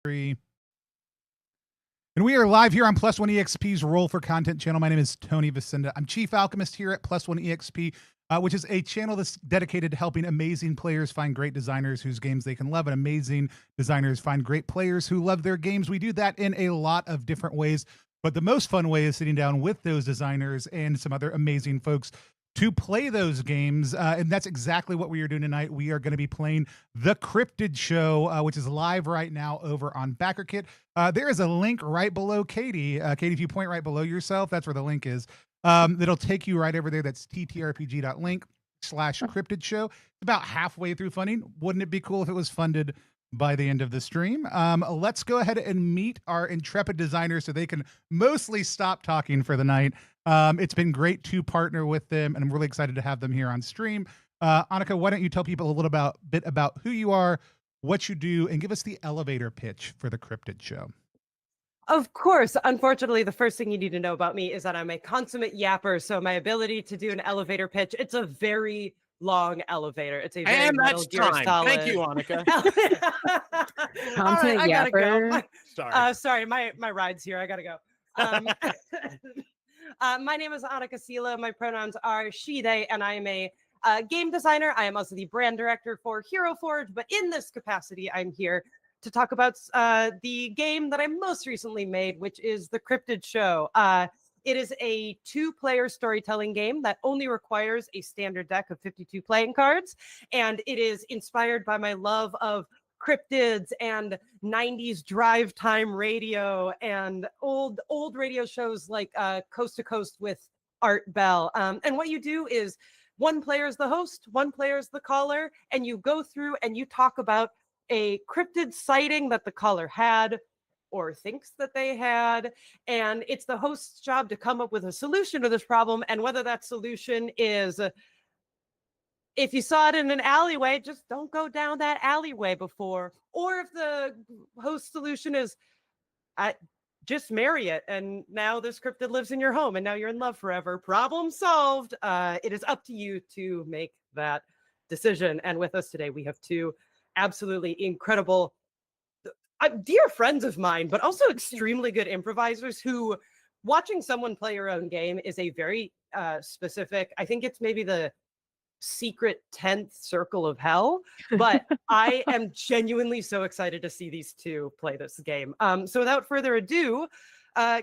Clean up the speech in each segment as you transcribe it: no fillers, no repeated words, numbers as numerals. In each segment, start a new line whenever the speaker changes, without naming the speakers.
3. And we are live here on Plus One EXP's Roll for Content channel. My name is Tony Vicinda. I'm Chief Alchemist here at Plus One EXP, which is a channel that's dedicated to helping amazing players find great designers whose games they can love, and amazing designers find great players who love their games. We do that in a lot of different ways, but the most fun way is sitting down with those designers and some other amazing folks to play those games, and that's exactly what we are doing tonight. We are going to be playing the Cryptid Show, which is live right now over on BackerKit. There is a link right below Katie. Katie, if you point right below yourself, that's where the link is. That'll take you right over there. That's ttrpg.link/Cryptid Show. It's about halfway through funding. Wouldn't it be cool if it was funded by the end of the stream? Let's go ahead and meet our intrepid designers so they can mostly stop talking for the night. It's been great to partner with them, and I'm really excited to have them here on stream. Anica, why don't you tell people a little bit about who you are, what you do, and give us the elevator pitch for the Cryptid Show.
Of course. Unfortunately, the first thing you need to know about me is that I'm a consummate yapper, so my ability to do an elevator pitch, it's a very long elevator. It's a very
and that's time.
Solid.
Thank you, Anica.
All right, I gotta go.
Sorry.
Sorry, my ride's here. I gotta go. My name is Anica Cihla. My pronouns are she, they, and I am a game designer. I am also the brand director for Hero Forge, but in this capacity, I'm here to talk about the game that I most recently made, which is the Cryptid Show. It is a 2-player storytelling game that only requires a standard deck of 52 playing cards, and it is inspired by my love of cryptids and 90s drive time radio and old radio shows like Coast to Coast with Art Bell. And what you do is one player is the host, one player is the caller, and you go through and you talk about a cryptid sighting that the caller had or thinks that they had, and it's the host's job to come up with a solution to this problem. And whether that solution is, if you saw it in an alleyway, just don't go down that alleyway before. Or if the host solution is, just marry it, and now this cryptid lives in your home, and now you're in love forever. Problem solved. It is up to you to make that decision. And with us today, we have 2 absolutely incredible, dear friends of mine, but also extremely good improvisers who, watching someone play your own game is a very specific, I think it's maybe the secret 10th circle of hell, but I am genuinely so excited to see these 2 play this game. So without further ado,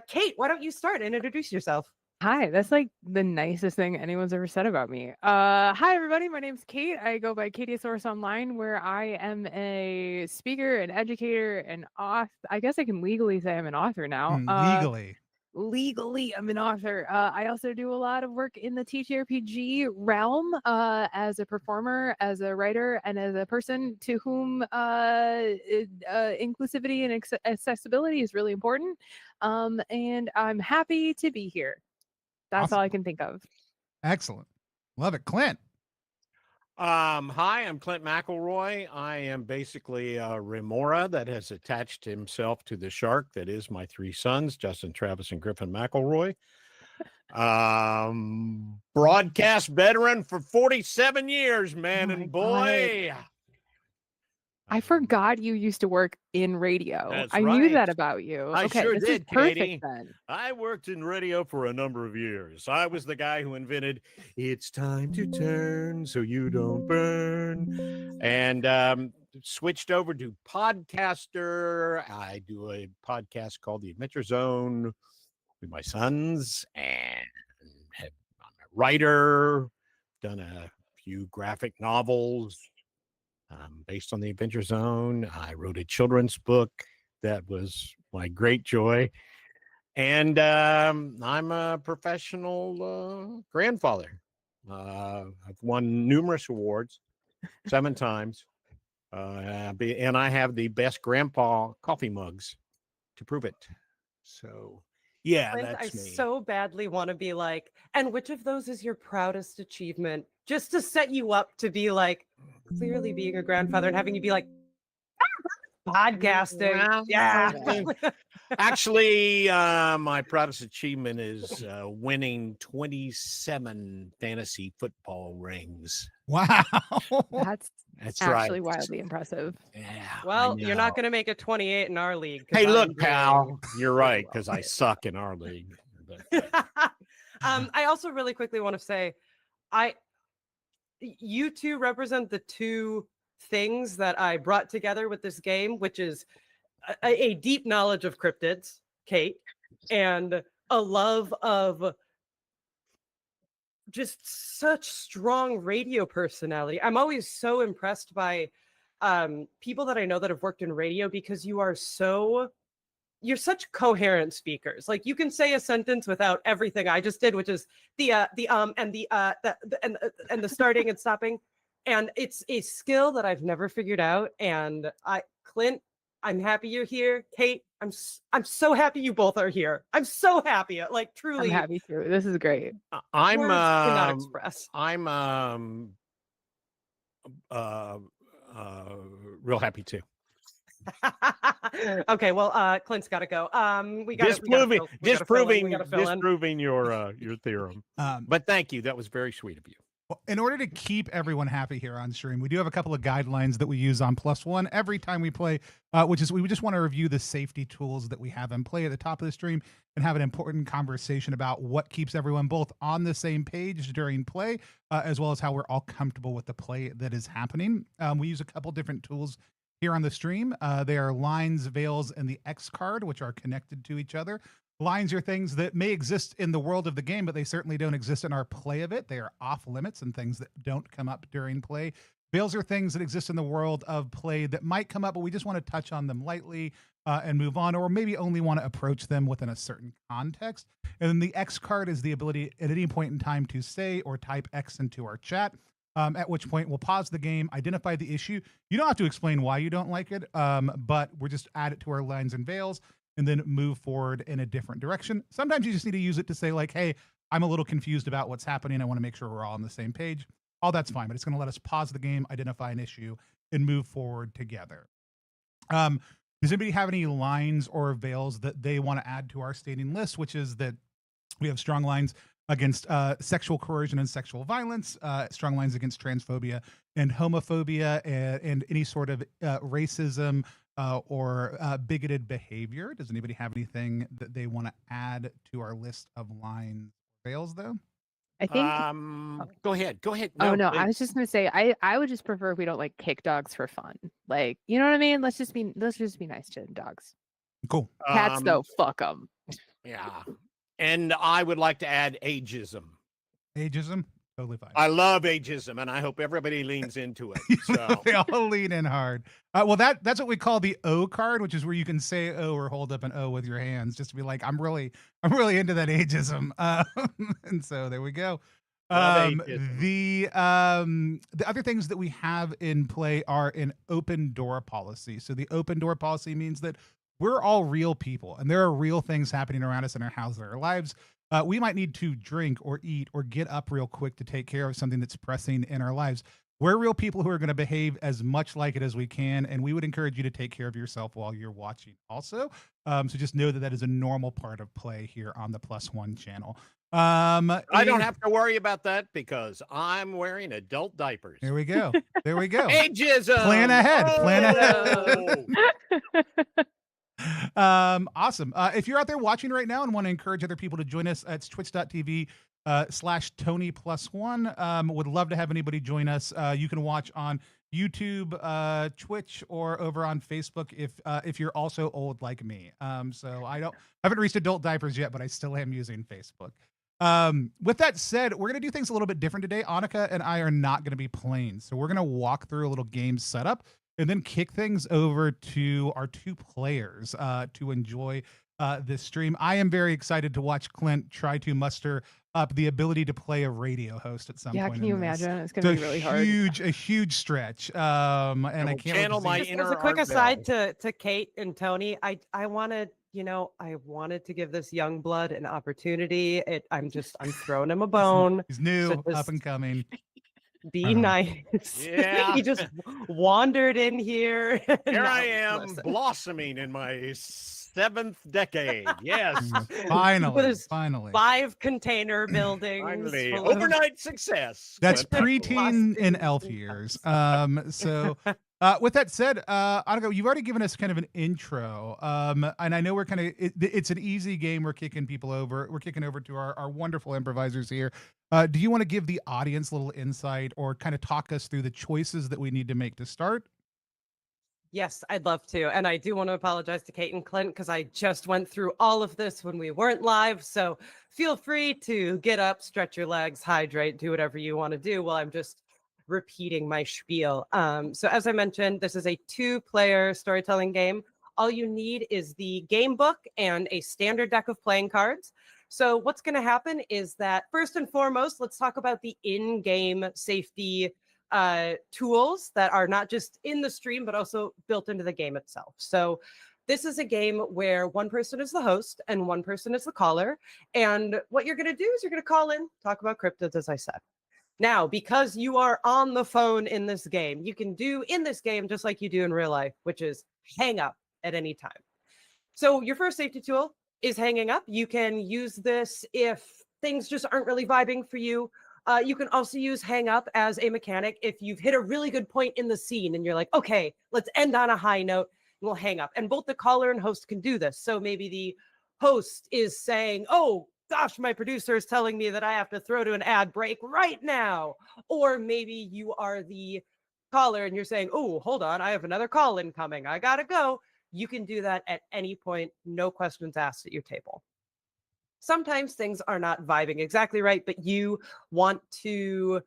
Kate, why don't you start and introduce yourself?
Hi, that's like the nicest thing anyone's ever said about me. Hi everybody, my name's Kate. I go by Katiesaurus Online, where I am a speaker, an educator, an author. I guess I can legally say I'm an author now. Legally, I'm an author. I also do a lot of work in the TTRPG realm as a performer, as a writer, and as a person to whom inclusivity and accessibility is really important. And I'm happy to be here. That's
Awesome.
all I can think of.
Excellent. Love it. Clint.
Hi, I'm Clint McElroy. I am basically a remora that has attached himself to the shark that is my 3 sons, Justin, Travis, and Griffin McElroy. Broadcast veteran for 47 years, man and boy.
God. I forgot you used to work in radio.
That's
I knew that about you.
I
okay,
sure
this
did,
is perfect
Katie.
then.
I worked in radio for a number of years. I was the guy who invented "It's time to turn so you don't burn," and switched over to podcaster. I do a podcast called The Adventure Zone with my sons, and I'm a writer. Done a few graphic novels. Based on the Adventure Zone. I wrote a children's book that was my great joy. And I'm a professional grandfather. I've won numerous awards 7 times. And I have the best grandpa coffee mugs to prove it. So, yeah,
Clint,
that's
I
me.
so badly want to be like, and which of those is your proudest achievement? Just to set you up to be like, clearly being a grandfather and having you be like, podcasting. Yeah.
Actually, my proudest achievement is winning 27 fantasy football rings.
Wow.
That's
Actually
right.
wildly impressive.
Yeah.
Well, you're not going to make a 28 in our league. 'cause
Hey,
I'm
look,
doing
pal. You're right,
well.
because I suck in our league. But,
I also really quickly want to say, you two represent the two things that I brought together with this game, which is a deep knowledge of cryptids, Kate, and a love of just such strong radio personality. I'm always so impressed by people that I know that have worked in radio because you're such coherent speakers. Like you can say a sentence without everything I just did, which is and the starting and stopping. And it's a skill that I've never figured out. And Clint, I'm happy you're here. Kate, I'm so happy you both are here. I'm so happy. Like truly,
I'm happy too. This is great.
I'm
words cannot express.
I'm real happy too.
Okay, well, Clint's got to go. We got
disproving your theorem. But thank you. That was very sweet of you.
Well, in order to keep everyone happy here on stream, we do have a couple of guidelines that we use on +1 every time we play, which is we just want to review the safety tools that we have in play at the top of the stream and have an important conversation about what keeps everyone both on the same page during play, as well as how we're all comfortable with the play that is happening. We use a couple different tools here on the stream. They are lines, veils, and the X card, which are connected to each other. Lines are things that may exist in the world of the game, but they certainly don't exist in our play of it. They are off limits and things that don't come up during play. Veils are things that exist in the world of play that might come up, but we just want to touch on them lightly and move on, or maybe only want to approach them within a certain context. And then the X card is the ability at any point in time to say or type X into our chat. At which point we'll pause the game, identify the issue. You don't have to explain why you don't like it, but we're just add it to our lines and veils and then move forward in a different direction. Sometimes you just need to use it to say like, hey, I'm a little confused about what's happening. I want to make sure we're all on the same page. All that's fine, but it's going to let us pause the game, identify an issue, and move forward together. Does anybody have any lines or veils that they want to add to our stating list, which is that we have strong lines against sexual coercion and sexual violence, strong lines against transphobia and homophobia, and any sort of racism or bigoted behavior. Does anybody have anything that they want to add to our list of lines or veils, though?
I think.
Go ahead.
No,
please.
I was just gonna say I would just prefer if we don't like kick dogs for fun. Like, you know what I mean? Let's just be nice to dogs.
Cool.
Cats though, fuck them.
Yeah. And I would like to add ageism.
Ageism? Totally fine.
I love ageism, and I hope everybody leans into it. So
they all lean in hard. Well, that's what we call the O card, which is where you can say O or hold up an O with your hands, just to be like, I'm really into that ageism. And so there we go. The other things that we have in play are an open door policy. So the open door policy means that we're all real people, and there are real things happening around us in our houses, our lives. We might need to drink or eat or get up real quick to take care of something that's pressing in our lives. We're real people who are going to behave as much like it as we can, and we would encourage you to take care of yourself while you're watching also. So just know that is a normal part of play here on the +1 channel.
I don't have to worry about that because I'm wearing adult diapers.
There we go.
Ageism.
Plan ahead. Awesome. If you're out there watching right now and want to encourage other people to join us, it's twitch.tv/Tony+1. Would love to have anybody join us. You can watch on YouTube, Twitch, or over on Facebook if you're also old like me. So I haven't reached adult diapers yet, but I still am using Facebook. With that said, we're going to do things a little bit different today. Anica and I are not going to be playing. So we're going to walk through a little game setup and then kick things over to our two players to enjoy this stream. I am very excited to watch Clint try to muster up the ability to play a radio host at some point.
Yeah, can you imagine? It's going to be really hard.
A huge stretch. And I can't
channel my
Just
inner
as a quick
Art
aside
Bell.
to Kate and Tony, I wanted to give this young blood an opportunity. I'm throwing him a bone.
He's new,
So just
up and coming.
Be nice.
Yeah.
He just wandered in here.
Here
No,
I am
listen.
blossoming in my 7th decade. Yes.
Finally,
With his
finally.
5 container buildings.
Finally.
full of-
Overnight success.
That's
Clint.
preteen and
Lost
elf
in
years.
cups.
So with that said, Anica, you've already given us kind of an intro. And I know we're kind of it's an easy game. We're kicking people over. We're kicking over to our wonderful improvisers here. Do you want to give the audience a little insight or kind of talk us through the choices that we need to make to start?
Yes, I'd love to. And I do want to apologize to Kate and Clint because I just went through all of this when we weren't live. So feel free to get up, stretch your legs, hydrate, do whatever you want to do while I'm just repeating my spiel. So as I mentioned, this is a 2-player storytelling game. All you need is the game book and a standard deck of playing cards. So what's going to happen is that first and foremost, let's talk about the in-game safety tools that are not just in the stream, but also built into the game itself. So this is a game where one person is the host and one person is the caller. And what you're going to do is you're going to call in, talk about cryptids, as I said. Now, because you are on the phone in this game, you can do in this game just like you do in real life, which is hang up at any time. So your first safety tool is hanging up. You can use this if things just aren't really vibing for you. You can also use hang up as a mechanic if you've hit a really good point in the scene and you're like, okay, let's end on a high note and we'll hang up. And both the caller and host can do this. So maybe the host is saying, oh, gosh, my producer is telling me that I have to throw to an ad break right now. Or maybe you are the caller and you're saying, oh, hold on, I have another call incoming. I got to go. You can do that at any point. No questions asked at your table. Sometimes things are not vibing exactly right, but you want to,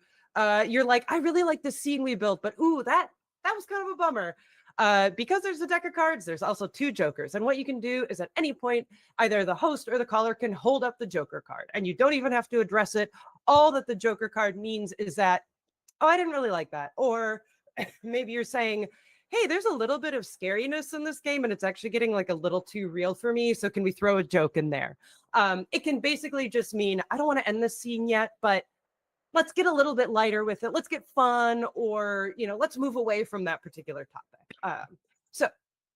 you're like, I really like the scene we built, but ooh, that was kind of a bummer. Because there's a deck of cards, there's also 2 jokers. And what you can do is at any point, either the host or the caller can hold up the joker card and you don't even have to address it. All that the joker card means is that, oh, I didn't really like that. Or maybe you're saying, hey, there's a little bit of scariness in this game and it's actually getting like a little too real for me. So can we throw a joke in there? It can basically just mean, I don't want to end this scene yet, but let's get a little bit lighter with it. Let's get fun, or, let's move away from that particular topic. So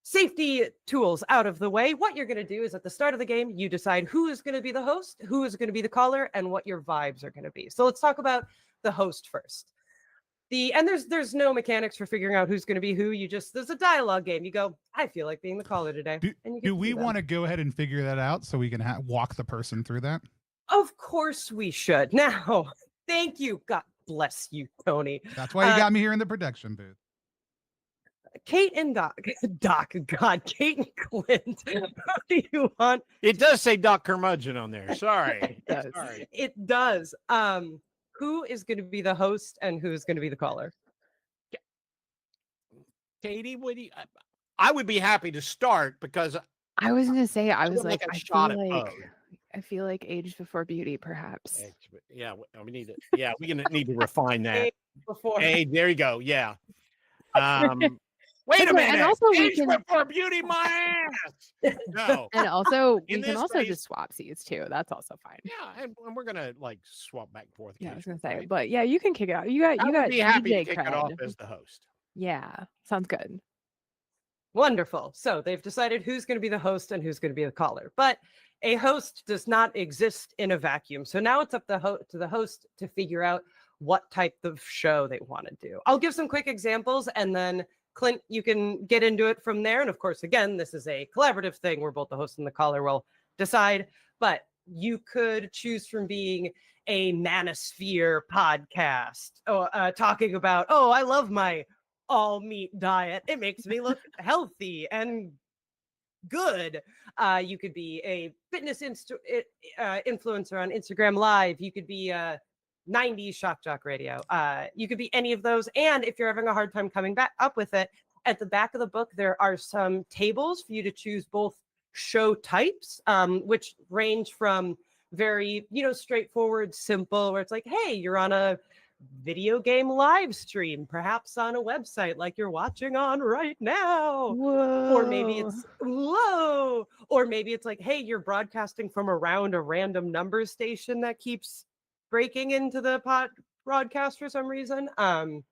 safety tools out of the way. What you're going to do is at the start of the game, you decide who is going to be the host, who is going to be the caller, and what your vibes are going to be. So let's talk about the host first. And there's no mechanics for figuring out who's going to be who. There's a dialogue game. You go, I feel like being the caller today.
Do we want to go ahead and figure that out so we can walk the person through that?
Of course we should. Now, thank you. God bless you, Tony.
That's why you got me here in the production booth.
Kate and Kate and Clint. Who do you want?
It does say Doc Curmudgeon on there. Sorry.
It does.
Sorry.
It does. Who is going to be the host and who's going to be the caller?
Katie, I would be happy to start because
I was gonna say, I was
like
like,
a shot at
I feel like age before beauty, perhaps.
Yeah, we need to. Yeah, we're gonna need to refine that.
Before.
Hey, there you go. Yeah. Wait a minute.
And also we
age
can
before beauty, my ass. No.
and also we
In
can
this
also
case-
just swap seats too. That's also fine.
Yeah, and we're gonna like swap back and forth.
Yeah, I was gonna
occasionally,
say,
right?
but yeah, you can kick it out. You
I
got
would be happy
DJ
to kick it off
cred.
as the host.
Yeah, sounds good.
Wonderful. So they've decided who's going to be the host and who's going to be the caller. But a host does not exist in a vacuum. So now it's up to the host to figure out what type of show they want to do. I'll give some quick examples and then Clint, you can get into it from there. And of course, again, this is a collaborative thing where both the host and the caller will decide. But you could choose from being a manosphere podcast talking about, oh, I love my all meat diet. It makes me look healthy and good. You could be a fitness influencer on Instagram Live. You could be a 90s shock jock radio. You could be any of those. And if you're having a hard time coming back up with it, at the back of the book, there are some tables for you to choose both show types, which range from very, straightforward, simple, where it's like, hey, you're on a video game live stream, perhaps on a website like you're watching on right now.
Whoa.
Or maybe it's whoa. Or maybe it's like, hey, you're broadcasting from around a random number station that keeps breaking into the broadcast for some reason. And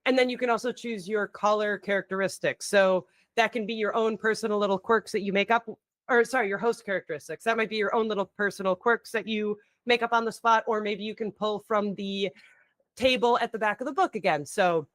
then you can also choose your caller characteristics. So that can be your own personal little quirks that you make up or sorry, your host characteristics. That might be your own little personal quirks that you make up on the spot, or maybe you can pull from the table at the back of the book again. So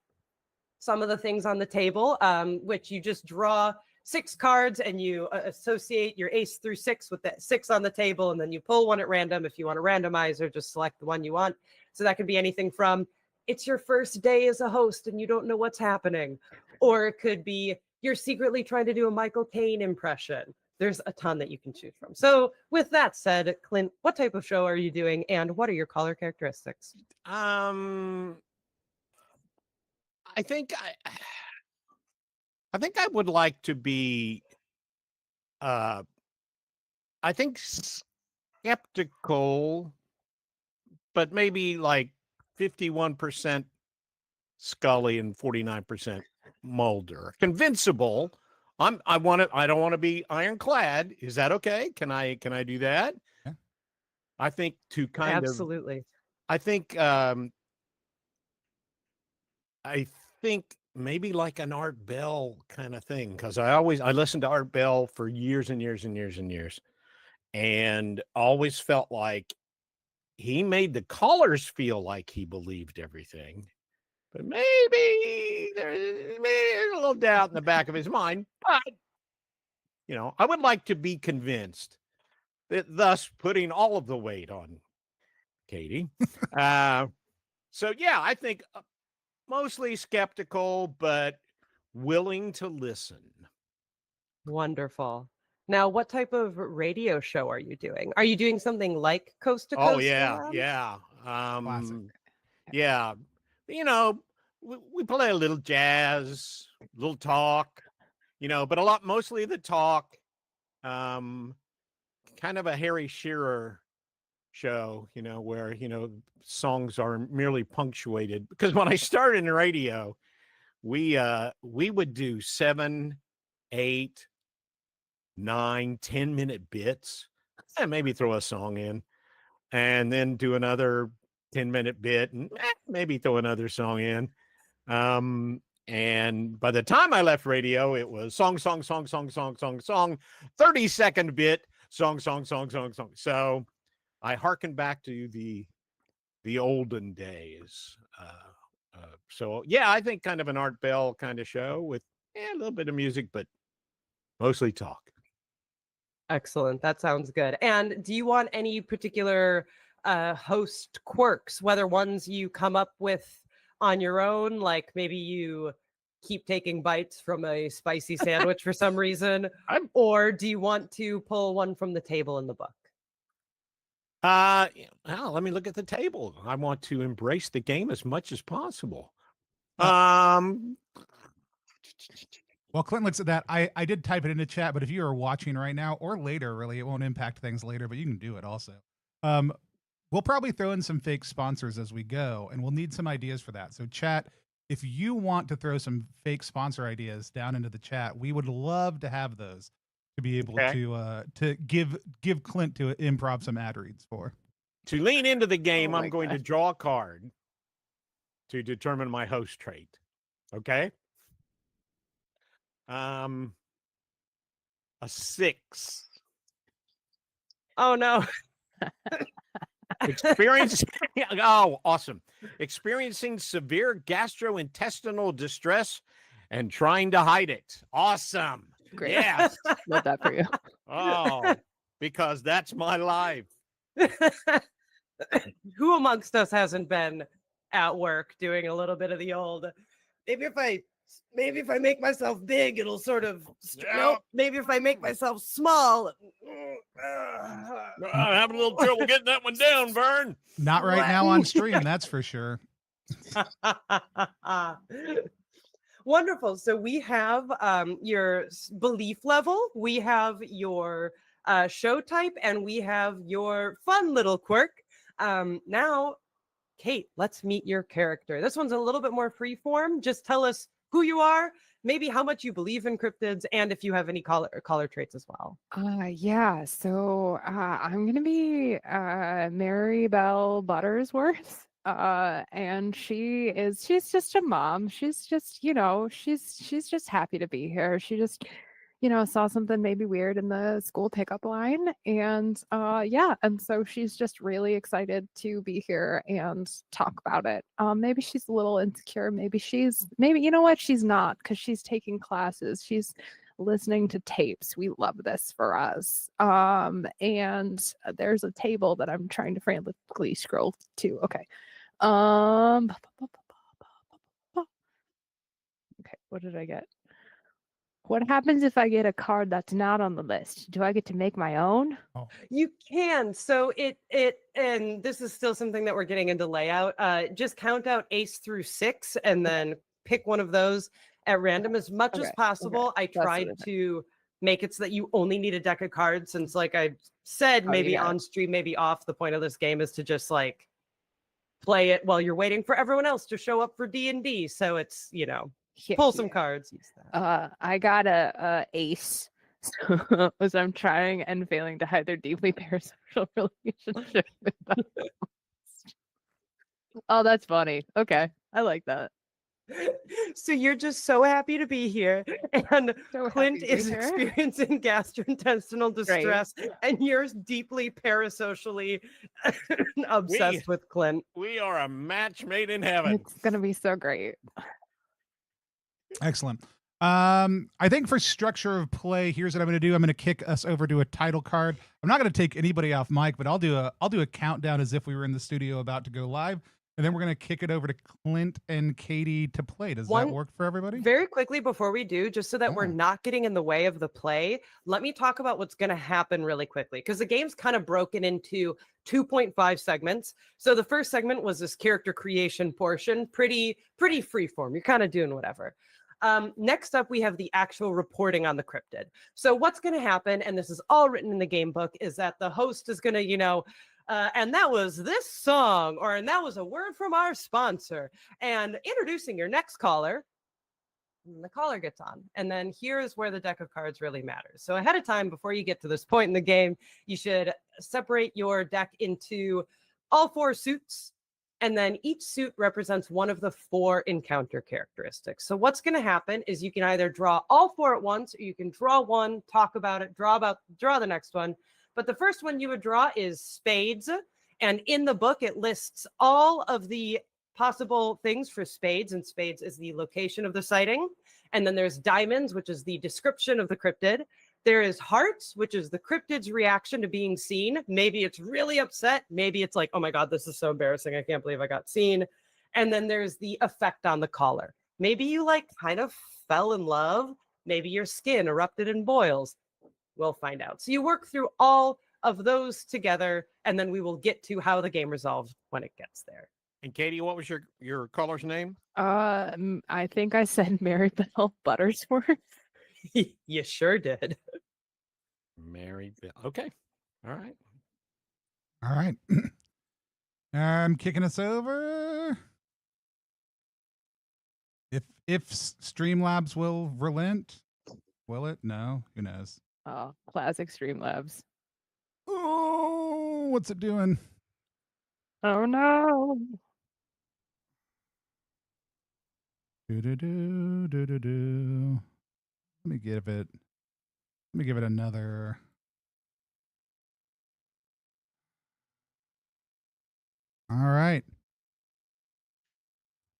some of the things on the table, which you just draw 6 cards and you associate your ace through 6 with the 6 on the table, and then you pull one at random if you want to randomize, or just select the one you want. So that could be anything from it's your first day as a host and you don't know what's happening, or it could be you're secretly trying to do a Michael Caine impression. There's a ton that you can choose from. So with that said, Clint, what type of show are you doing and what are your caller characteristics?
I think I would like to be I think skeptical, but maybe like 51% Scully and 49% Mulder. Convincible. I don't want to be ironclad. Is that okay? Can I do that?
Yeah.
I think to kind
Absolutely.
of I think maybe like an Art Bell kind of thing, because I listened to Art Bell for years and years and years and years, and always felt like he made the callers feel like he believed everything, but maybe there's a little doubt in the back of his mind. But I would like to be convinced, thus putting all of the weight on Katie. So yeah, I think mostly skeptical, but willing to listen.
Wonderful. Now, what type of radio show are you doing? Are you doing something like Coast to Coast?
Oh yeah,
Around?
yeah.
Classic.
Yeah. We play a little jazz, a little talk, but mostly the talk. Kind of a Harry Shearer show, where songs are merely punctuated. Because when I started in radio, we would do 7, 8, 9, 10-minute bits, and maybe throw a song in, and then do another 10-minute bit, and maybe throw another song in. And by the time I left radio, it was song, 30-second bit, song. So I hearken back to the olden days. So yeah, I think kind of an Art Bell kind of show with a little bit of music, but mostly talk.
Excellent. That sounds good. And do you want any particular host quirks, whether ones you come up with on your own, like maybe you keep taking bites from a spicy sandwich for some reason, or do you want to pull one from the table in the book?
Well, let me look at the table. I want to embrace the game as much as possible.
While Clint looks at that, I did type it into chat, but if you are watching right now or later, really, it won't impact things later, but you can do it also. We'll probably throw in some fake sponsors as we go, and we'll need some ideas for that. So chat, if you want to throw some fake sponsor ideas down into the chat, we would love to have those to be able to give Clint to improv some ad reads for.
To lean into the game, I'm going
God.
to draw a card to determine my host trait. Okay? A 6.
Oh no.
Oh, awesome. Experiencing severe gastrointestinal distress and trying to hide it. Awesome.
Great.
Yes.
Love that for you.
Oh, because that's my life.
Who amongst us hasn't been at work doing a little bit of the old, maybe if I make myself big, it'll sort of, nope, maybe if I make myself small.
I'm having a little trouble getting that one down, Vern.
Not right now on stream, that's for sure.
Wonderful. So we have your belief level, we have your show type, and we have your fun little quirk. Now, Kate, let's meet your character. This one's a little bit more freeform. Just tell us who you are, maybe how much you believe in cryptids, and if you have any color traits as well.
Yeah. So I'm gonna be Mary Bell Buttersworth. And she's just a mom. She's just, she's just happy to be here. She just, saw something maybe weird in the school pickup line. And and so she's just really excited to be here and talk about it. Maybe she's a little insecure. Maybe you know what? She's not, because she's taking classes. She's listening to tapes. We love this for us. And there's a table that I'm trying to frantically scroll to. Okay. Okay, what did I get? What happens if I get a card that's not on the list? Do I get to make my own?
You can. So and this is still something that we're getting into layout. Just count out ace through 6 and then pick one of those at random as much as possible. I tried to make it so that you only need a deck of cards, since like I said, maybe on stream, maybe off, the point of this game is to just like play it while you're waiting for everyone else to show up for D&D. So it's, pull some cards.
I got a ace. So as I'm trying and failing to hide their deeply parasocial relationship with them. Oh, that's funny. Okay. I like that.
So you're just so happy to be here, and Clint is experiencing gastrointestinal distress, and you're deeply parasocially obsessed with Clint.
We are a match made in heaven.
It's gonna be so great.
Excellent. I think for structure of play, here's what I'm going to do. I'm going to kick us over to a title card. I'm not going to take anybody off mic, but I'll do a countdown as if we were in the studio about to go live. And then we're going to kick it over to Clint and Katie to play. Does that work for everybody?
Very quickly before we do, just so that we're not getting in the way of the play, let me talk about what's going to happen really quickly, because the game's kind of broken into 2.5 segments. So the first segment was this character creation portion, pretty freeform. You're kind of doing whatever. Next up, we have the actual reporting on the cryptid. So what's going to happen, and this is all written in the game book, is that the host is going to, and that was this song, and that was a word from our sponsor, and introducing your next caller. And the caller gets on, and then here's where the deck of cards really matters. So ahead of time, before you get to this point in the game, you should separate your deck into all 4 suits, and then each suit represents one of the 4 encounter characteristics. So what's going to happen is you can either draw all 4 at once, or you can draw one, talk about it, draw the next one. But the first one you would draw is spades. And in the book, it lists all of the possible things for spades. And spades is the location of the sighting. And then there's diamonds, which is the description of the cryptid. There is hearts, which is the cryptid's reaction to being seen. Maybe it's really upset. Maybe it's like, oh my God, this is so embarrassing. I can't believe I got seen. And then there's the effect on the caller. Maybe you kind of fell in love. Maybe your skin erupted in boils. We'll find out. So you work through all of those together, and then we will get to how the game resolves when it gets there.
And Katie, what was your caller's name?
I think I said Mary Bell Buttersworth.
You sure did.
Mary Bell. Okay. All right.
All right. I'm kicking us over. If Streamlabs will relent, will it? No, who knows?
Oh, classic Streamlabs.
Oh, what's it doing?
Oh no.
Do. Let me give it another. All right.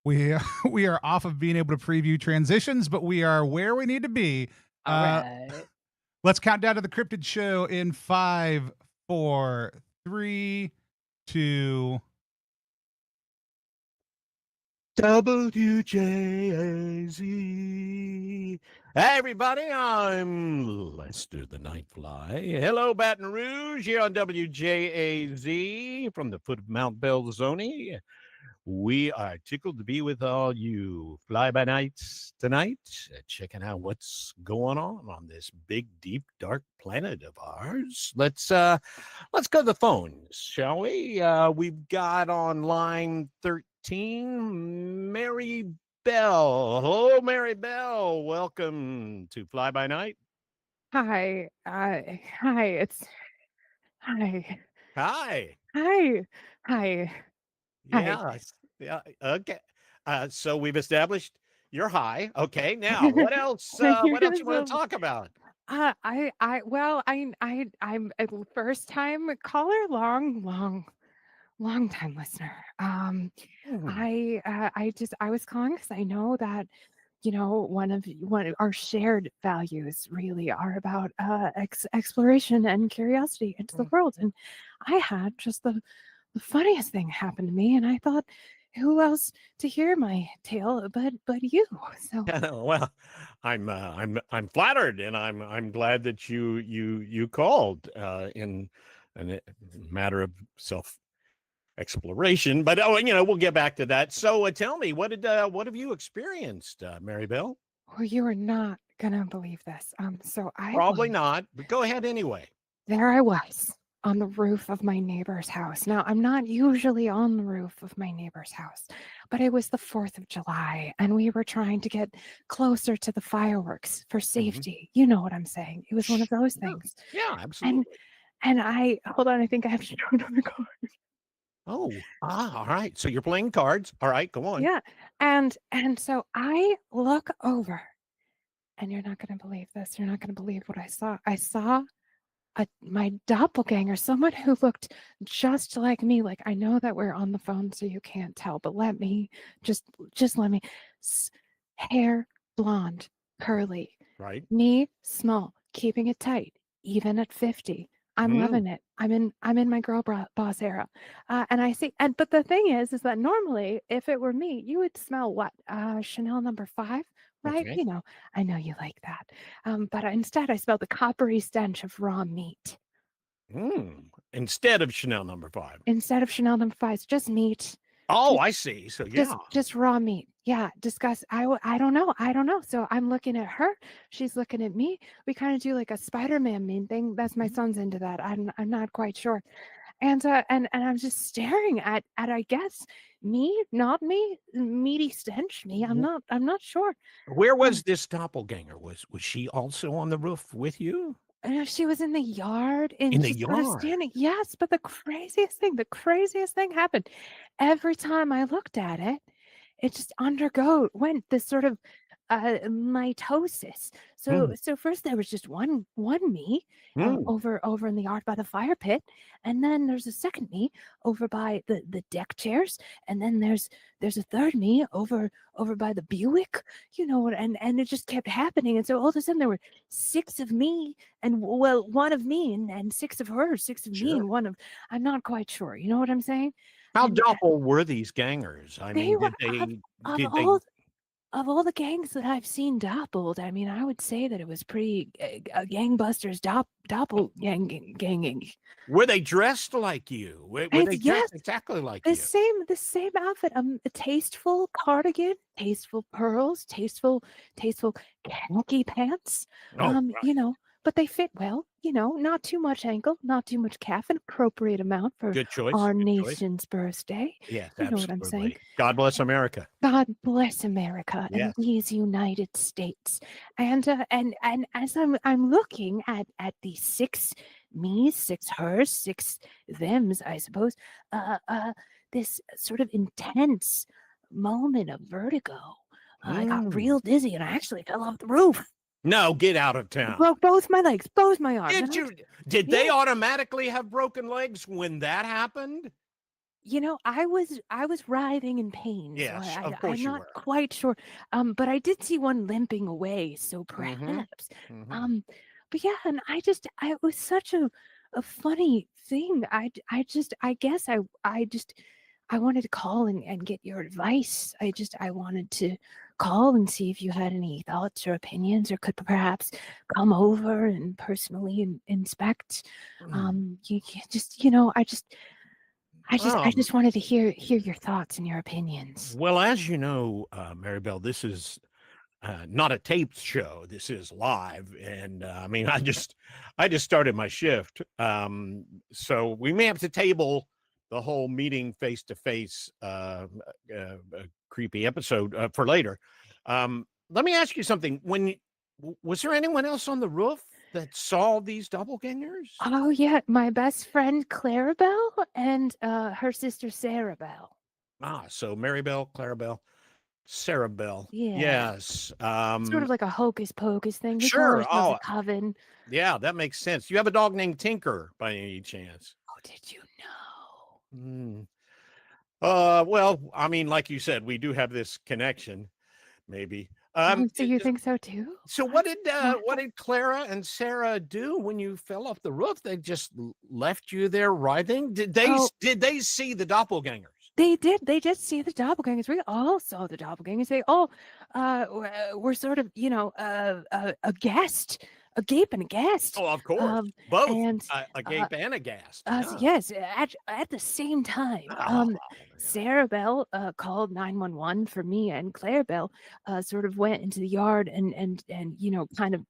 We are off of being able to preview transitions, but we are where we need to be.
All right.
Let's count down to the Cryptid Show in 5, 4, 3, 2.
WJAZ. Hey, everybody, I'm Lester the Nightfly. Hello, Baton Rouge, here on WJAZ from the foot of Mount Belzoni. We are tickled to be with all you fly-by-nights tonight, checking out what's going on this big, deep, dark planet of ours. Let's go to the phones, shall we? We've got on line 13, Mary Bell. Hello, Mary Bell. Welcome to Fly By Night.
Hi. Hi. Hi.
Yeah. Okay. So we've established you're high. Okay. Now, what else? What else you want to talk about?
I'm a first time caller, long time listener.
Mhm.
I was calling because I know that, one of our shared values really are about exploration and curiosity into the
Mm.
world. And I had just the funniest thing happen to me, and I thought, who else to hear my tale but you? So
Well, I'm flattered, and I'm glad that you called in a matter of self exploration. But we'll get back to that. So tell me, what have you experienced, Mary Bell?
well, you are not gonna believe this. So
Probably not, but go ahead anyway.
there I was on the roof of my neighbor's house. Now, I'm not usually on the roof of my neighbor's house, but it was the 4th of July and we were trying to get closer to the fireworks for
Mhm.
safety. You know what I'm saying? It was one of those
Yeah,
things.
yeah,
And
absolutely.
and I hold on, I think I have to draw another card.
Oh, all right. So you're playing cards. All right, go on.
Yeah. And so I look over and you're not gonna believe this. You're not gonna believe what I saw. I saw my doppelganger, someone who looked just like me. Like, I know that we're on the phone, so you can't tell, but let me just let me. Hair blonde, curly,
Right.
knee small, keeping it tight, even at 50. I'm
Mm,
loving it. I'm in my boss era, and I see. And but the thing is that normally, if it were me, you would smell what? Chanel number 5, right?
okay.
I know you like that. But instead, I smelled the coppery stench of raw meat.
Instead of Chanel number 5.
Instead of Chanel number 5, it's just meat,
Oh,
just
I see. So
just
yeah.
just raw meat. Yeah, disgust. I don't know. I don't know. So I'm looking at her. She's looking at me. We kind of do like a Spider-Man mean thing. That's my
Mhm.
son's into that. I'm not quite sure. And I'm just staring at I guess me, not me, meaty stench me. I'm not sure.
Where
Um,
was this doppelganger? Was she also on the roof with you?
She was in the yard
In
and
the
just sort of
yard.
standing. Yes, but the craziest thing happened. Every time I looked at it, it just went this sort of mitosis. So
Mm,
so first there was just one me
mm,
over in the yard by the fire pit, and then there's a second me over by the deck chairs, and then there's a third me over by the Buick, and it just kept happening. And so all of a sudden there were 6 of me and well, one of me and 6 of her, 6 of me
sure.
and one of I'm not quite sure. You know what I'm saying?
How
And
doppel were these gangers? I
they
mean,
were
did
of
they
of
did they
all of all the gangs that I've seen doppled, I mean, I would say that it was pretty gangbusters doppelganging.
were they dressed like you? Were
It's
they dressed
yes,
exactly like
the
you?
same outfit. A tasteful cardigan, tasteful pearls, tasteful khaki pants.
Oh, right.
But they fit well. Not too much ankle, not too much calf, an appropriate amount for
Good choice.
our
Good choice.
nation's birthday.
Yes,
You know what I'm saying?
absolutely. God bless America.
God bless America and
Yes.
these United States. And as I'm looking at these 6 me's, 6 hers, 6 thems, I suppose, uh, uh, this sort of intense moment of vertigo. I got
Mm.
real dizzy and I actually fell off the roof.
No, get out of town.
Broke both my legs, both my arms. And
Did you? Did they
yeah,
automatically have broken legs when that happened?
I was writhing in pain, so
Yes, of
I'm
course you
not
were.
quite sure. But I did see one limping away, so
Mm-hmm.
perhaps.
Mm-hmm.
Um, but yeah, and it was such a funny thing. I guess I wanted to call and get your advice. I wanted to call and see if you had any thoughts or opinions, or could perhaps come over and personally inspect. You just, I
Um,
just wanted to hear your thoughts and your opinions.
well, as you know, Mary Bell, this is not a taped show. This is live, and I mean, I just started my shift, so we may have to table the whole meeting face to face, creepy episode for later. Let me ask you something. Was there anyone else on the roof that saw these doppelgangers?
Oh yeah, my best friend Clarabelle and her sister Sarah Bell.
So Mary Bell, Clarabelle. Sarah Bell.
Yeah.
Yes.
Sort of like a hocus pocus thing. We call
Sure.
ourselves
Oh,
a coven.
yeah, that makes sense. You have a dog named Tinker by any chance?
Oh, did you know?
Hmm. Well, I mean, like you said, we do have this connection, maybe.
Oh, so you think so too?
So
What?
what did Clara and Sarah do when you fell off the roof? They just left you there writhing?
Oh,
Did they see the doppelgangers?
they did. They did see the doppelgangers. We all saw the doppelgangers. They all were sort of, a guest, a gape and a guest.
Oh, of course. Both
And
a gape and a ghast.
yes, at the same time.
Oh,
Sarah Bell called 911 for me, and Claire Bell sort of went into the yard and kind of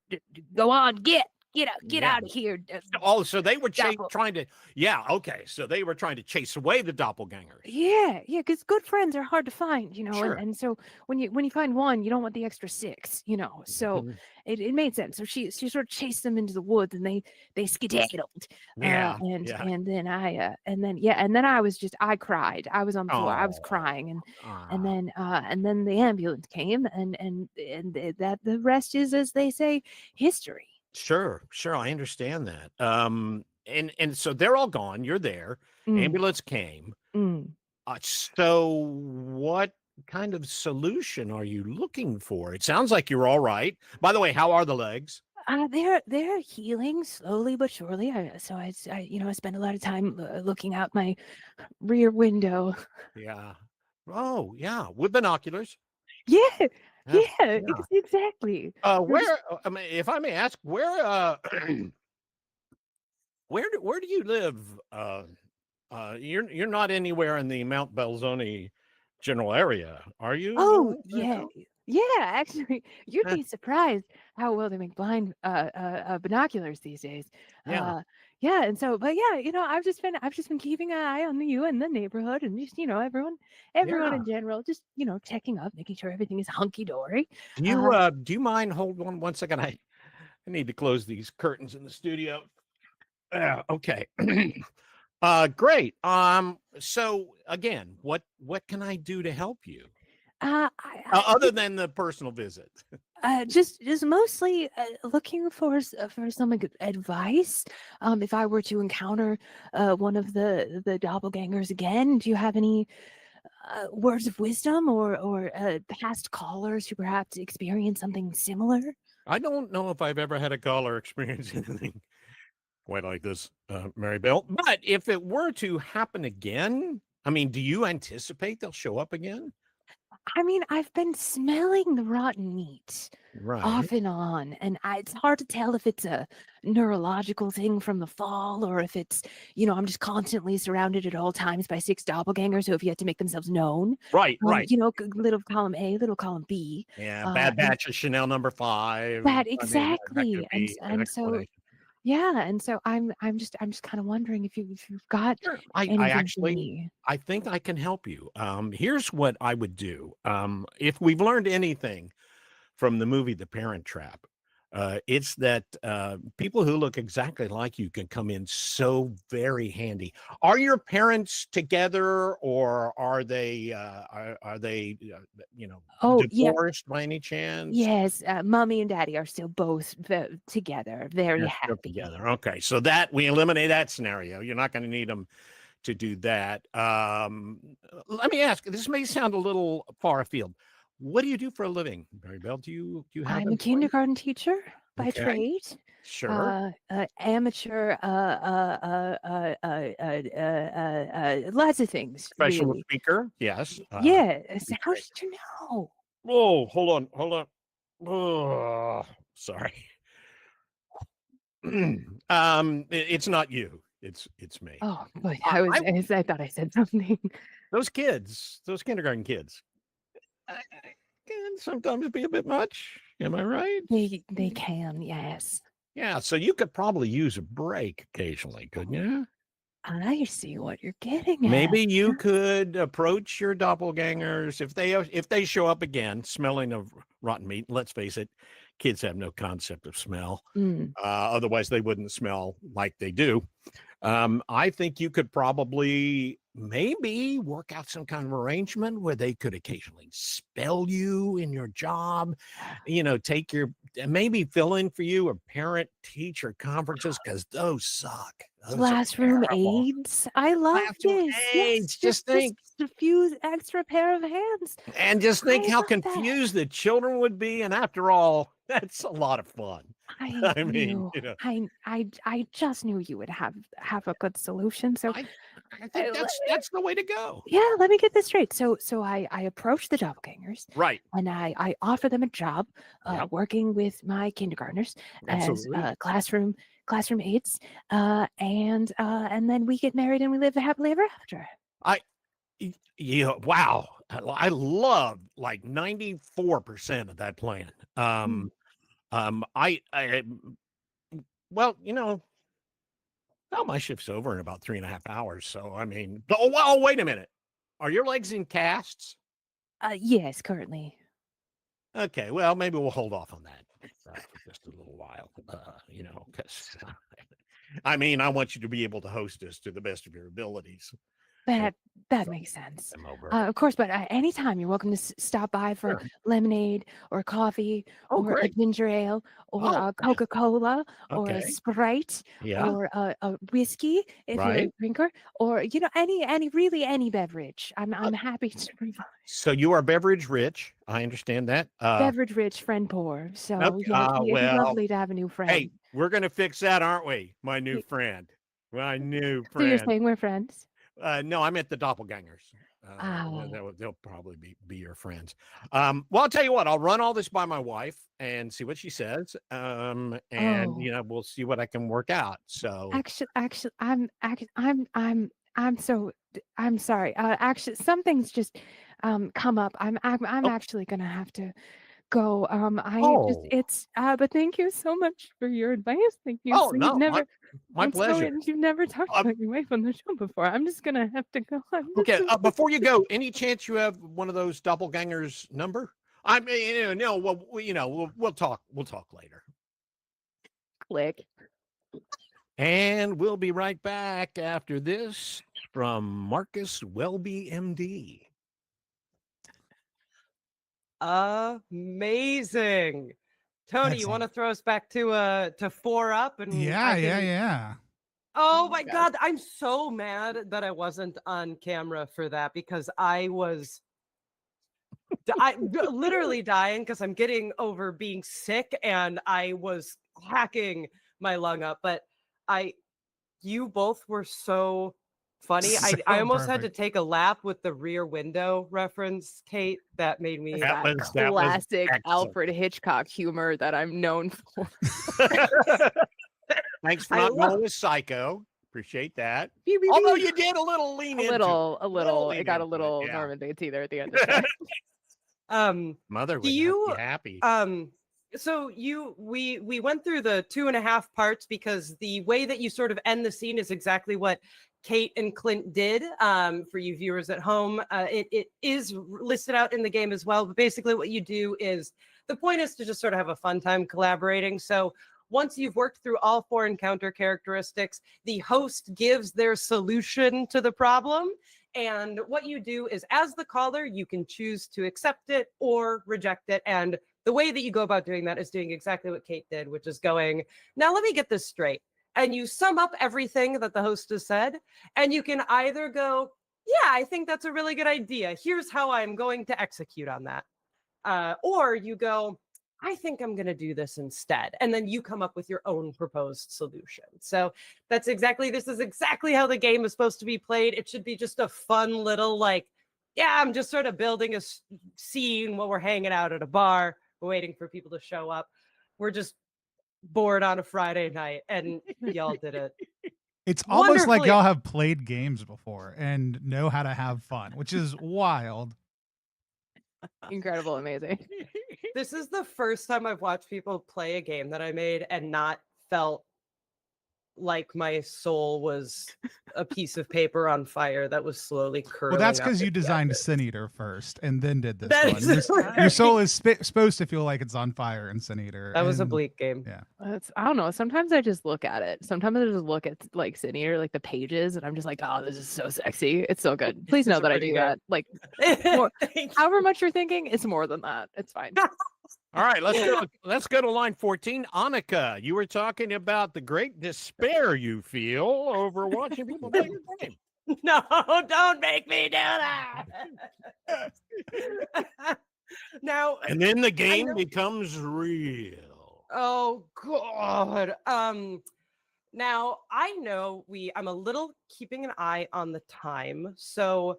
go on, get out,
Yeah.
out of here.
Oh, so they were
Doppel-
trying to, yeah, okay. So they were trying to chase away the doppelgangers.
Yeah, because good friends are hard to find,
Sure.
and so when you find one, you don't want the extra six, so
Mhm.
it made sense. So she sort of chased them into the woods, and they skedaddled.
Yeah.
And
yeah.
and then I was just, I cried. I was on the floor. I was
Oh.
crying, and
Ah.
then the ambulance came, and that the rest is, as they say, history.
Sure, I understand that. And so they're all gone. You're there.
Mm,
Ambulance came.
mm.
So what kind of solution are you looking for? It sounds like you're all right. By the way, how are the legs?
They're healing slowly but surely. I spend a lot of time looking out my rear window.
Yeah. Oh, yeah. With binoculars.
Yeah,
That's-
yeah, exactly.
Where? I mean, if I may ask, where? Where do you live? You're not anywhere in the Mount Belzoni general area, are you?
Oh,
Right
yeah.
now?
Yeah, actually, you'd
Eh,
be surprised how well they make blind binoculars these days.
Yeah.
Yeah, and so, but yeah, I've just been keeping an eye on you and the neighborhood, and just, everyone
Yeah.
in general, just, checking up, making sure everything is hunky dory.
Do you mind hold on one second? I need to close these curtains in the studio. Okay. Great. So again, what can I do to help you? Other than the personal visit.
Just mostly looking for some advice. If I were to encounter one of the doppelgangers again, do you have any words of wisdom, or past callers who perhaps experienced something similar?
I don't know if I've ever had a caller experience anything quite like this, Mary Bell. But if it were to happen again, I mean, do you anticipate they'll show up again?
I mean, I've been smelling the rotten meat
Right.
off and on, and it's hard to tell if it's a neurological thing from the fall, or if it's, I'm just constantly surrounded at all times by six doppelgangers who have yet to make themselves known.
Right.
Little column A, little column B.
Yeah. Bad batch of Chanel number 5.
That
I mean, that
exactly,
could be an
and so
explanation.
yeah, and so I'm just kind of wondering if you've got
Sure.
anything
I
for
actually,
me.
I think I can help you. Here's what I would do. If we've learned anything from the movie The Parent Trap, it's that people who look exactly like you can come in so very handy. Are your parents together, or are they
Oh, yeah.
divorced by any chance?
Yes, mommy and daddy are still both together, very
They're still
happy.
together. Okay, so that we eliminate that scenario. You're not going to need them to do that. Let me ask. This may sound a little far afield. What do you do for a living, Mary Bell? Do you have
I'm a
employees?
kindergarten teacher by
Okay.
trade.
Sure.
Amateur, lots of things,
Professional
really.
speaker. Yes.
Yes. How
great.
did you know?
Oh, hold on. Oh, sorry. It's not you. It's me.
Oh, but
I-
I thought I said something.
Those kids, those kindergarten kids, can sometimes be a bit much. Am I right?
They can, yes.
Yeah. So you could probably use a break occasionally, couldn't you?
I see what you're getting at.
Maybe you could approach your doppelgangers if they show up again, smelling of rotten meat. Let's face it, kids have no concept of smell. Otherwise, they wouldn't smell like they do. I think you could probably maybe work out some kind of arrangement where they could occasionally spell you in your job, take maybe fill in for you or parent teacher conferences, because those suck. Those are
Classroom
terrible.
aides. I love
Classroom
this.
aides,
Yes,
just think.
a few extra pair of hands.
And just think
I
how
love that.
confused the children would be. And after all, that's a lot of fun. I mean,
I just knew you would have a good solution. So
I think that's the way to go.
yeah, let me get this straight. So I approach the doppelgangers,
Right.
and I offer them a job
Yep.
working with my kindergartners
Absolutely.
as classroom aides, and then we get married and we live happily ever after.
Yeah, wow. I love like 94% of that plan. Well, my shift's over in about 3.5 hours. So, I mean, wait a minute. Are your legs in casts?
Yes, currently.
Okay, well, maybe we'll hold off on that for just a little while, because I mean, I want you to be able to host us to the best of your abilities.
That makes sense. Of course, but anytime you're welcome to stop by for lemonade or coffee or a ginger ale or a Coca-Cola or a Sprite or a whiskey if you're a drinker, or any beverage. I'm happy to provide.
So you are beverage rich. I understand that.
Beverage rich, friend poor. So it'd be lovely to have a new friend.
Hey, we're gonna fix that, aren't we? My new friend. My new friend.
So you're saying we're friends?
No, I meant the doppelgangers. They'll probably be your friends. Well, I'll tell you what. I'll run all this by my wife and see what she says. We'll see what I can work out. So
actually, I'm sorry. Actually, something's just come up. I'm actually gonna have to go. But thank you so much for your advice. Thank you.
Oh,
So
no, my pleasure.
You've never talked about your wife on the show before. I'm just gonna have to go.
Okay, before you go, any chance you have one of those doppelgangers' number? I mean, no. Well, we'll talk. We'll talk later.
Click.
And we'll be right back after this from Marcus Welby, MD.
Amazing. Tony, you want to throw us back to 4 Up? And
yeah.
Oh my God, I'm so mad that I wasn't on camera for that, because I was literally dying because I'm getting over being sick and I was hacking my lung up. But you both were so funny. I almost had to take a lap with the Rear Window reference, Kate. That made me
that classic Alfred Hitchcock humor that I'm known for.
Thanks for not going with Psycho. Appreciate that. Although you did a little lean into it.
A little. It got a little Norman Bates either at the end of the
Mother would be happy.
So we went through the 2.5 parts because the way that you sort of end the scene is exactly what Kate and Clint did. For you viewers at home, it is listed out in the game as well. But basically what you do is, the point is to just sort of have a fun time collaborating. So once you've worked through all 4 encounter characteristics, the host gives their solution to the problem. And what you do is, as the caller, you can choose to accept it or reject it. And the way that you go about doing that is doing exactly what Kate did, which is going, now let me get this straight. And you sum up everything that the host has said. And you can either go, yeah, I think that's a really good idea. Here's how I'm going to execute on that. Or you go, I think I'm going to do this instead. And then you come up with your own proposed solution. So this is exactly how the game is supposed to be played. It should be just a fun little, I'm just sort of building a scene while we're hanging out at a bar, waiting for people to show up. We're just bored on a Friday night, and y'all did it.
It's almost like y'all have played games before and know how to have fun, which is wild.
Incredible, amazing.
This is the first time I've watched people play a game that I made and not felt like my soul was a piece of paper on fire that was slowly curling.
Well, that's
up
because you
its
designed
edges.
Sin Eater first and then did this
That
one.
is
Your soul is supposed to feel like it's on fire in Sin Eater.
That was a
and-
bleak game.
Yeah.
I don't know. Sometimes I just look at it. Sometimes I just look at like Sydney or like the pages, and I'm just like, oh, this is so sexy. It's so good. Please know
It's a
that I
pretty
do
game.
that. Like,
Thank you.
however much you're thinking, it's more than that. It's fine.
All right, let's go to line 14. Anica, you were talking about the great despair you feel over watching people play your game.
No, don't make me do that. Now,
And then the game
know-
becomes real.
oh god. Now I know I'm a little keeping an eye on the time, so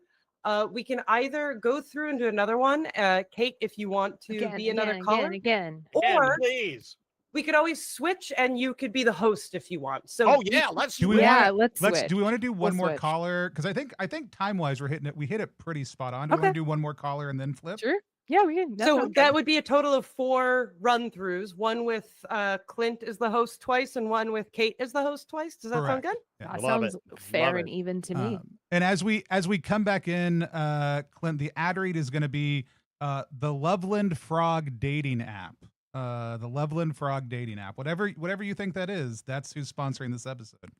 we can either go through and do another one, Kate, if you want to be another caller,
again.
or
Please.
we could always switch and you could be the host if you want. So
Oh yeah, let's
Do
do
we
it.
Yeah,
wanna-
let's
Do
switch.
we want to do one
We'll
more
switch.
caller? Because I think time wise we hit it pretty spot on. Do we want
Okay.
to do one more caller and then flip?
Sure. Yeah, we can.
So that would be a total of 4 run-throughs. One with Clint as the host twice, and one with Kate as the host twice. Does that sound
Correct.
good?
I
That
love
sounds
it.
fair
Love
and
it.
even to me.
And as we come back in, Clint, the ad read is going to be the Loveland Frog dating app. The Loveland Frog dating app. Whatever you think that is, that's who's sponsoring this episode.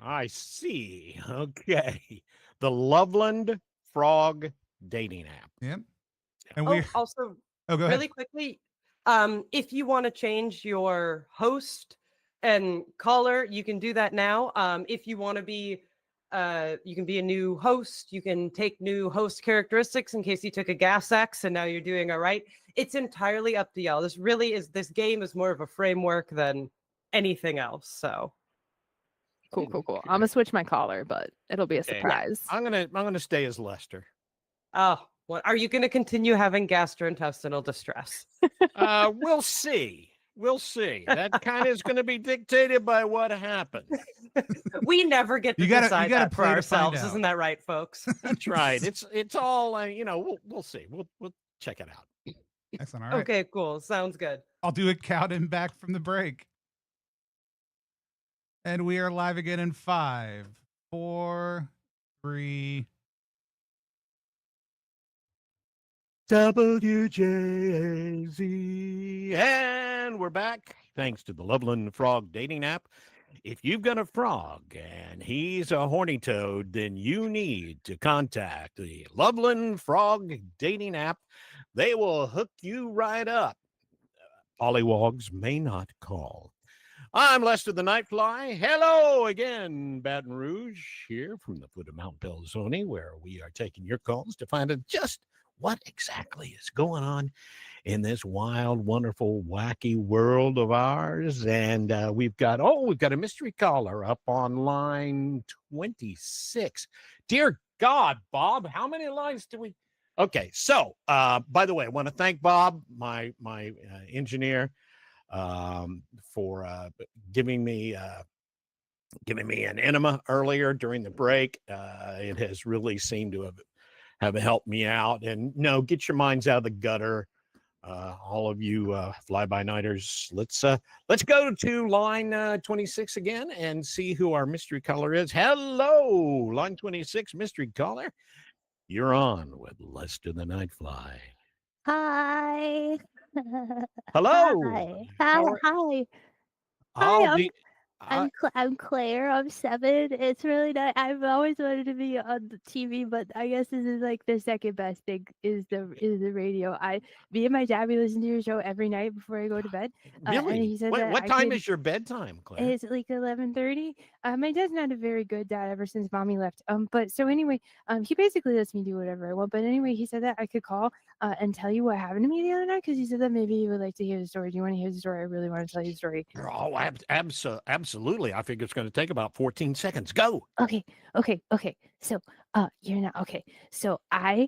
I see. Okay. The Loveland Frog dating app.
Yep. And
Oh,
we
also,
go ahead.
really quickly, if you want to change your host and caller, you can do that now. If you want to be, you can be a new host. You can take new host characteristics in case you took a gas X and now you're doing all right. It's entirely up to y'all. This game is more of a framework than anything else. So
Cool. I'm gonna switch my collar, but it'll be a
Okay.
surprise.
I'm gonna stay as Lester.
oh, what are you going to continue having gastrointestinal distress?
We'll see. We'll see. That kind of is going to be dictated by what happens.
We never get to
You gotta
decide that for
play to find
ourselves,
out.
isn't that right, folks?
That's right. It's all we'll see. We'll check it out.
Excellent. All right.
Okay, cool. Sounds good.
I'll do a count back from the break. And we are live again in 5, 4, 3.
WJZ. And we're back. Thanks to the Loveland Frog dating app. If you've got a frog and he's a horny toad, then you need to contact the Loveland Frog dating app. They will hook you right up. Pollywogs may not call. I'm Lester the Nightfly. Hello again, Baton Rouge, here from the foot of Mount Belzoni, where we are taking your calls to find out just what exactly is going on in this wild, wonderful, wacky world of ours. And we've got a mystery caller up on line 26. Dear God, Bob, how many lines do we? Okay, so by the way, I want to thank Bob, my engineer, for giving me an enema earlier during the break. It has really seemed to have helped me out. And no, get your minds out of the gutter, all of you fly-by-nighters. Let's go to line 26 again and see who our mystery caller is. Hello, line 26, mystery caller. You're on with Lester the Nightfly.
Hi.
Hello.
Hi.
How are-
Hi.
I'll
Hi,
be-
I'm Claire. I'm 7. It's really nice. I've always wanted to be on the TV, but I guess this is like the second best thing is the radio. Me and my dad, we listen to your show every night before I go to bed. And
Really?
he said
What,
that
what
I
time
could-
is your bedtime, Claire?
It's like 11:30. My dad's not a very good dad ever since mommy left. But so anyway, he basically lets me do whatever I want. But anyway, he said that I could call and tell you what happened to me the other night because he said that maybe you would like to hear the story. Do you want to hear the story? I really want to tell you the story.
Oh, absolutely. I think it's going to take about 14 seconds. Go.
Okay. So, You're not okay. So my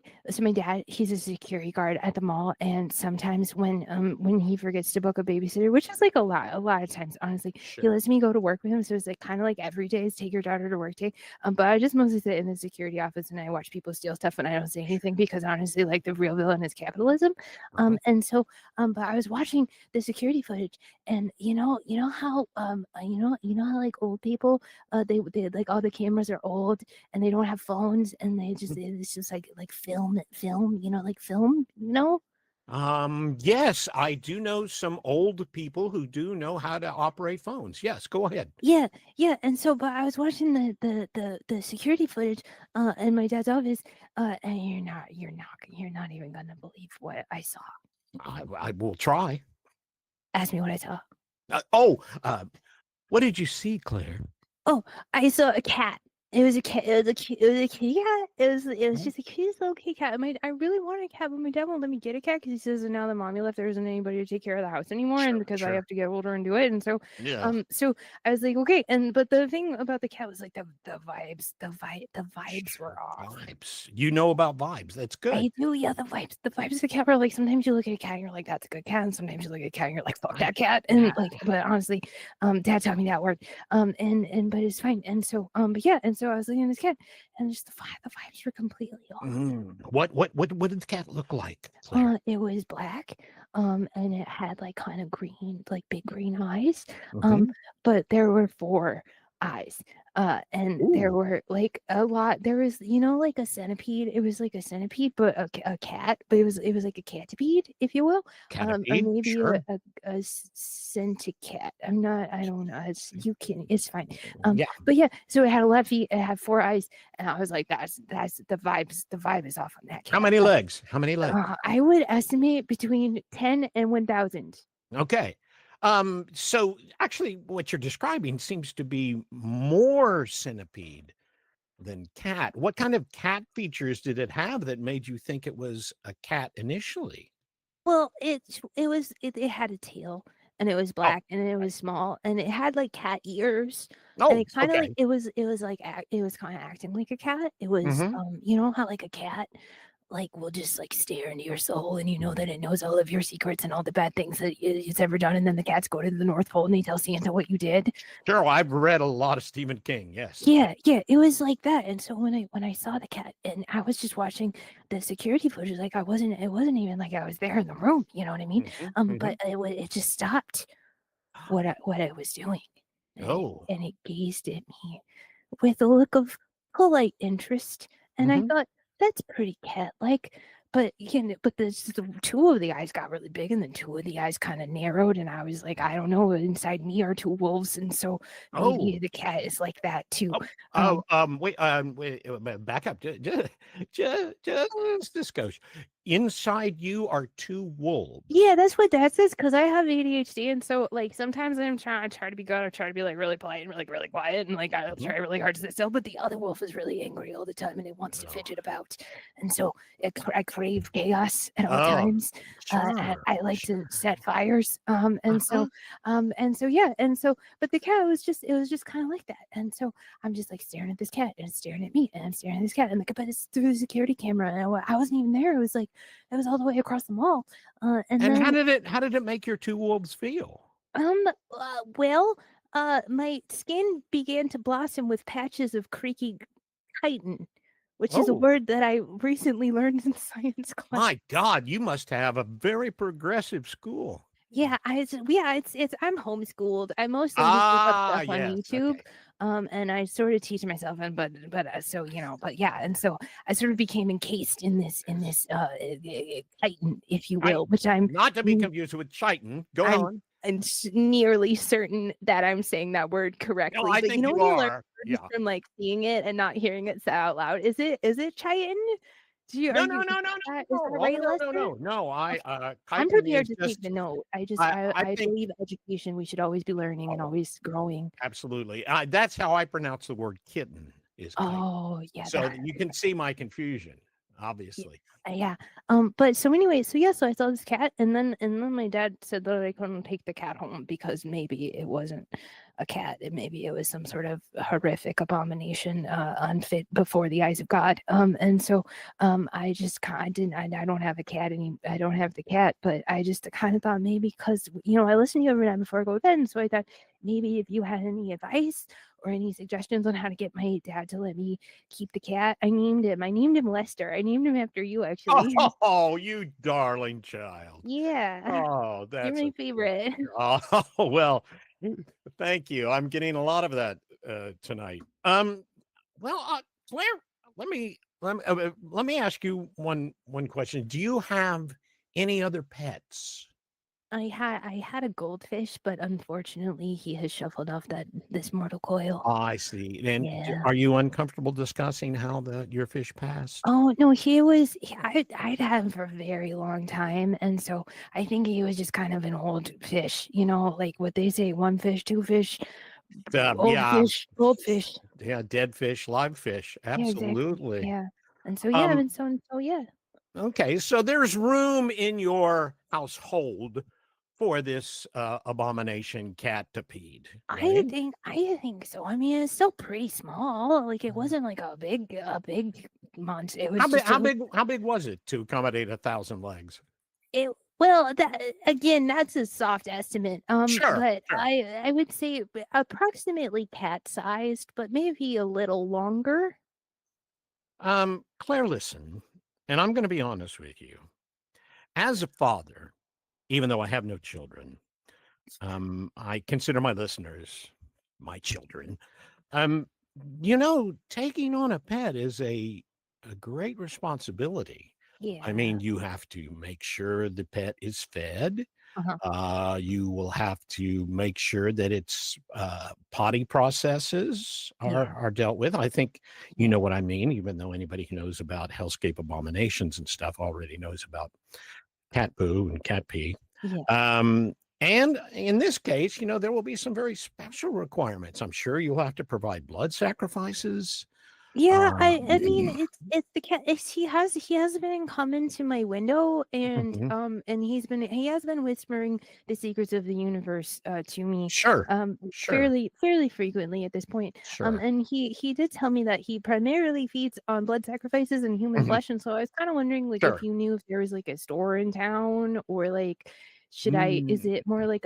dad, he's a security guard at the mall, and sometimes when he forgets to book a babysitter, which is like a lot of times, honestly, he
Sure.
lets me go to work with him. So it's like kind of like every day is take your daughter to work day. But I just mostly sit in the security office and I watch people steal stuff and I don't say anything because honestly, like the real villain is capitalism.
Uh-huh.
And so but I was watching the security footage, and you know how how like old people they like all the cameras are old and they don't have phones and it's just like film, like film,
Yes, I do know some old people who do know how to operate phones. Yes, go ahead.
yeah. And so but I was watching the security footage in my dad's office, and you're not even gonna believe what I saw.
I will try.
Ask me what I saw.
What did you see, Claire?
Oh, I saw a cat. It was a cat. It was a kitty cat. It was
Mhm.
just a cute little kitty cat. I really wanted a cat, but my dad won't let me get a cat because he says that now that mommy left, there isn't anybody to take care of the house anymore, and because I have to get older and do it. And so,
Yeah.
so I was like, okay. But the thing about the cat was like the vibes were off.
Vibes. You know about vibes. That's good.
I do, yeah. The vibes of the cat were like sometimes you look at a cat and you're like, that's a good cat, and sometimes you look at a cat and you're like, fuck that cat. And like, but honestly, dad taught me that word. And but it's fine. And so, but yeah, and so I was looking at this cat, and just the vibes were completely off.
What did the cat look like, Claire?
It was black, and it had like kind of green, like big green eyes.
Mhm.
But there were 4 eyes. And there
Ooh.
were like a lot. There was, like a centipede. It was like a centipede, but a cat. But it was like a catipede, if you will, or
Catapede?
maybe
Sure.
a centicat. I'm not. I don't know. It's fine.
Yeah.
But yeah. So it had a lot of feet. It had 4 eyes, and I was like, that's the vibes. The vibe is off on that cat.
How many legs? How many legs?
I would estimate between 10 and 1,000.
Okay. So actually what you're describing seems to be more centipede than cat. What kind of cat features did it have that made you think it was a cat initially?
Well, it had a tail, and it was
Oh,
black, and it was small, and it had like cat ears, and
oh,
it kind of like
okay.
it was like it was kind of acting like a cat. It was
Mhm.
you know how like a cat like will just like stare into your soul, and you know that it knows all of your secrets and all the bad things that it's ever done, and then the cats go to the North Pole and they tell Santa what you did.
Sure, I've read a lot of Stephen King. Yes.
Yeah, it was like that. And so when I saw the cat and I was just watching the security footage, like it wasn't even like I was there in the room, you know what I mean? But it just stopped what I was doing.
Oh.
And it gazed at me with a look of polite interest. And I
Mhm.
thought, that's pretty cat-like. But but the 2 of the eyes got really big, and then 2 of the eyes kind of narrowed, and I was like, I don't know, inside me are 2 wolves, and so maybe
Oh.
the cat is like that too.
Wait, back up. Just discussion. Inside you are 2 wolves.
Yeah, that's what that says because I have ADHD, and so like sometimes I try to be good, I try to be like really polite and like really quiet, and like I try really hard to sit still. But the other wolf is really angry all the time, and it wants to
Oh.
fidget about, and so I crave chaos at all
Oh,
times. And
sure,
I like to set fires,
Uh-huh.
and so yeah, and so but the cat was just kind of like that, and so I'm just like staring at this cat, and it's staring at me, and I'm staring at this cat, and like but it's through the security camera, and I wasn't even there. It was all the way across the mall. And
And
then,
how did it make your 2 wolves feel?
well, my skin began to blossom with patches of creaky chitin, which is a
Oh,
word that I recently learned in science class.
my God, you must have a very progressive school.
Yeah, it's I'm homeschooled. I mostly just look up stuff on
Yes.
YouTube,
Okay.
and I sort of teach myself, and but so but yeah, and so I sort of became encased in this chitin, if you
I
will, which I'm
Not to be confused with chitin. Go
I'm
on.
nearly certain that I'm saying that word correctly.
No, I
But
think
when
you
you learn
are.
words
Yeah.
from like seeing it and not hearing it said out loud, is it chitin?
No,
Is
no, no, no, no,
that
no. Oh,
right,
no, no,
Lester?
no. No,
I'm
chitin
prepared
is
to take the
just
note.
I
I
think
believe education, we should always be learning and
oh,
always growing.
absolutely. That's how I pronounce the word kitten is chitin.
Oh, yeah,
So you can see my confusion, obviously.
yeah. But so anyway, so yeah, so I saw this cat, and then my dad said that I couldn't take the cat home because maybe it wasn't a cat, and maybe it was some sort of horrific abomination, unfit before the eyes of God. And so I just I didn't I don't have a cat I don't have the cat, but I just kind of thought maybe because I listen to you every night before I go to bed, and so I thought maybe if you had any advice or any suggestions on how to get my dad to let me keep the cat. I named him Lester. I named him after you, actually.
Oh, you darling child.
Yeah.
Oh,
You're
that's
my favorite.
Oh, well, thank you. I'm getting a lot of that tonight. Well, Claire, let me ask you one question. Do you have any other pets?
I had a goldfish, but unfortunately he has shuffled off this mortal coil.
Oh, I see. And
Yeah.
are you uncomfortable discussing how your fish passed?
Oh no, I'd had him for a very long time, and so I think he was just kind of an old fish, like what they say, one fish, two fish, old
Yeah,
fish, old fish.
yeah, dead fish, live fish,
Yeah, exactly.
absolutely.
Yeah. And so
Um,
yeah.
Okay, so there's room in your household for this abomination catapede, right?
I think so. I mean, it's still pretty small. Like it wasn't like a big monster. It was just
How big was it to accommodate 1,000 legs?
well, that's a soft estimate.
Sure,
But
sure.
I would say approximately cat sized, but maybe a little longer.
Claire, listen, and I'm going to be honest with you. As a father, even though I have no children, I consider my listeners my children. Um, taking on a pet is a great responsibility.
Yeah.
I mean, you have to make sure the pet is fed.
Uh-huh.
You will have to make sure that its potty processes are dealt with. I think you know what I mean, even though anybody who knows about hellscape abominations and stuff already knows about cat poo and cat pee.
Yeah.
And in this case, there will be some very special requirements. I'm sure you'll have to provide blood sacrifices.
Yeah, I mean it's the cat. He has been coming to my window, and
Mhm.
and he has been whispering the secrets of the universe to me
Sure,
fairly frequently at this point.
sure.
And he did tell me that he primarily feeds on blood sacrifices and human
Mhm.
flesh, and so I was kind of wondering like if
Sure.
you knew if there was like a store in town, or like is
Mm.
it more like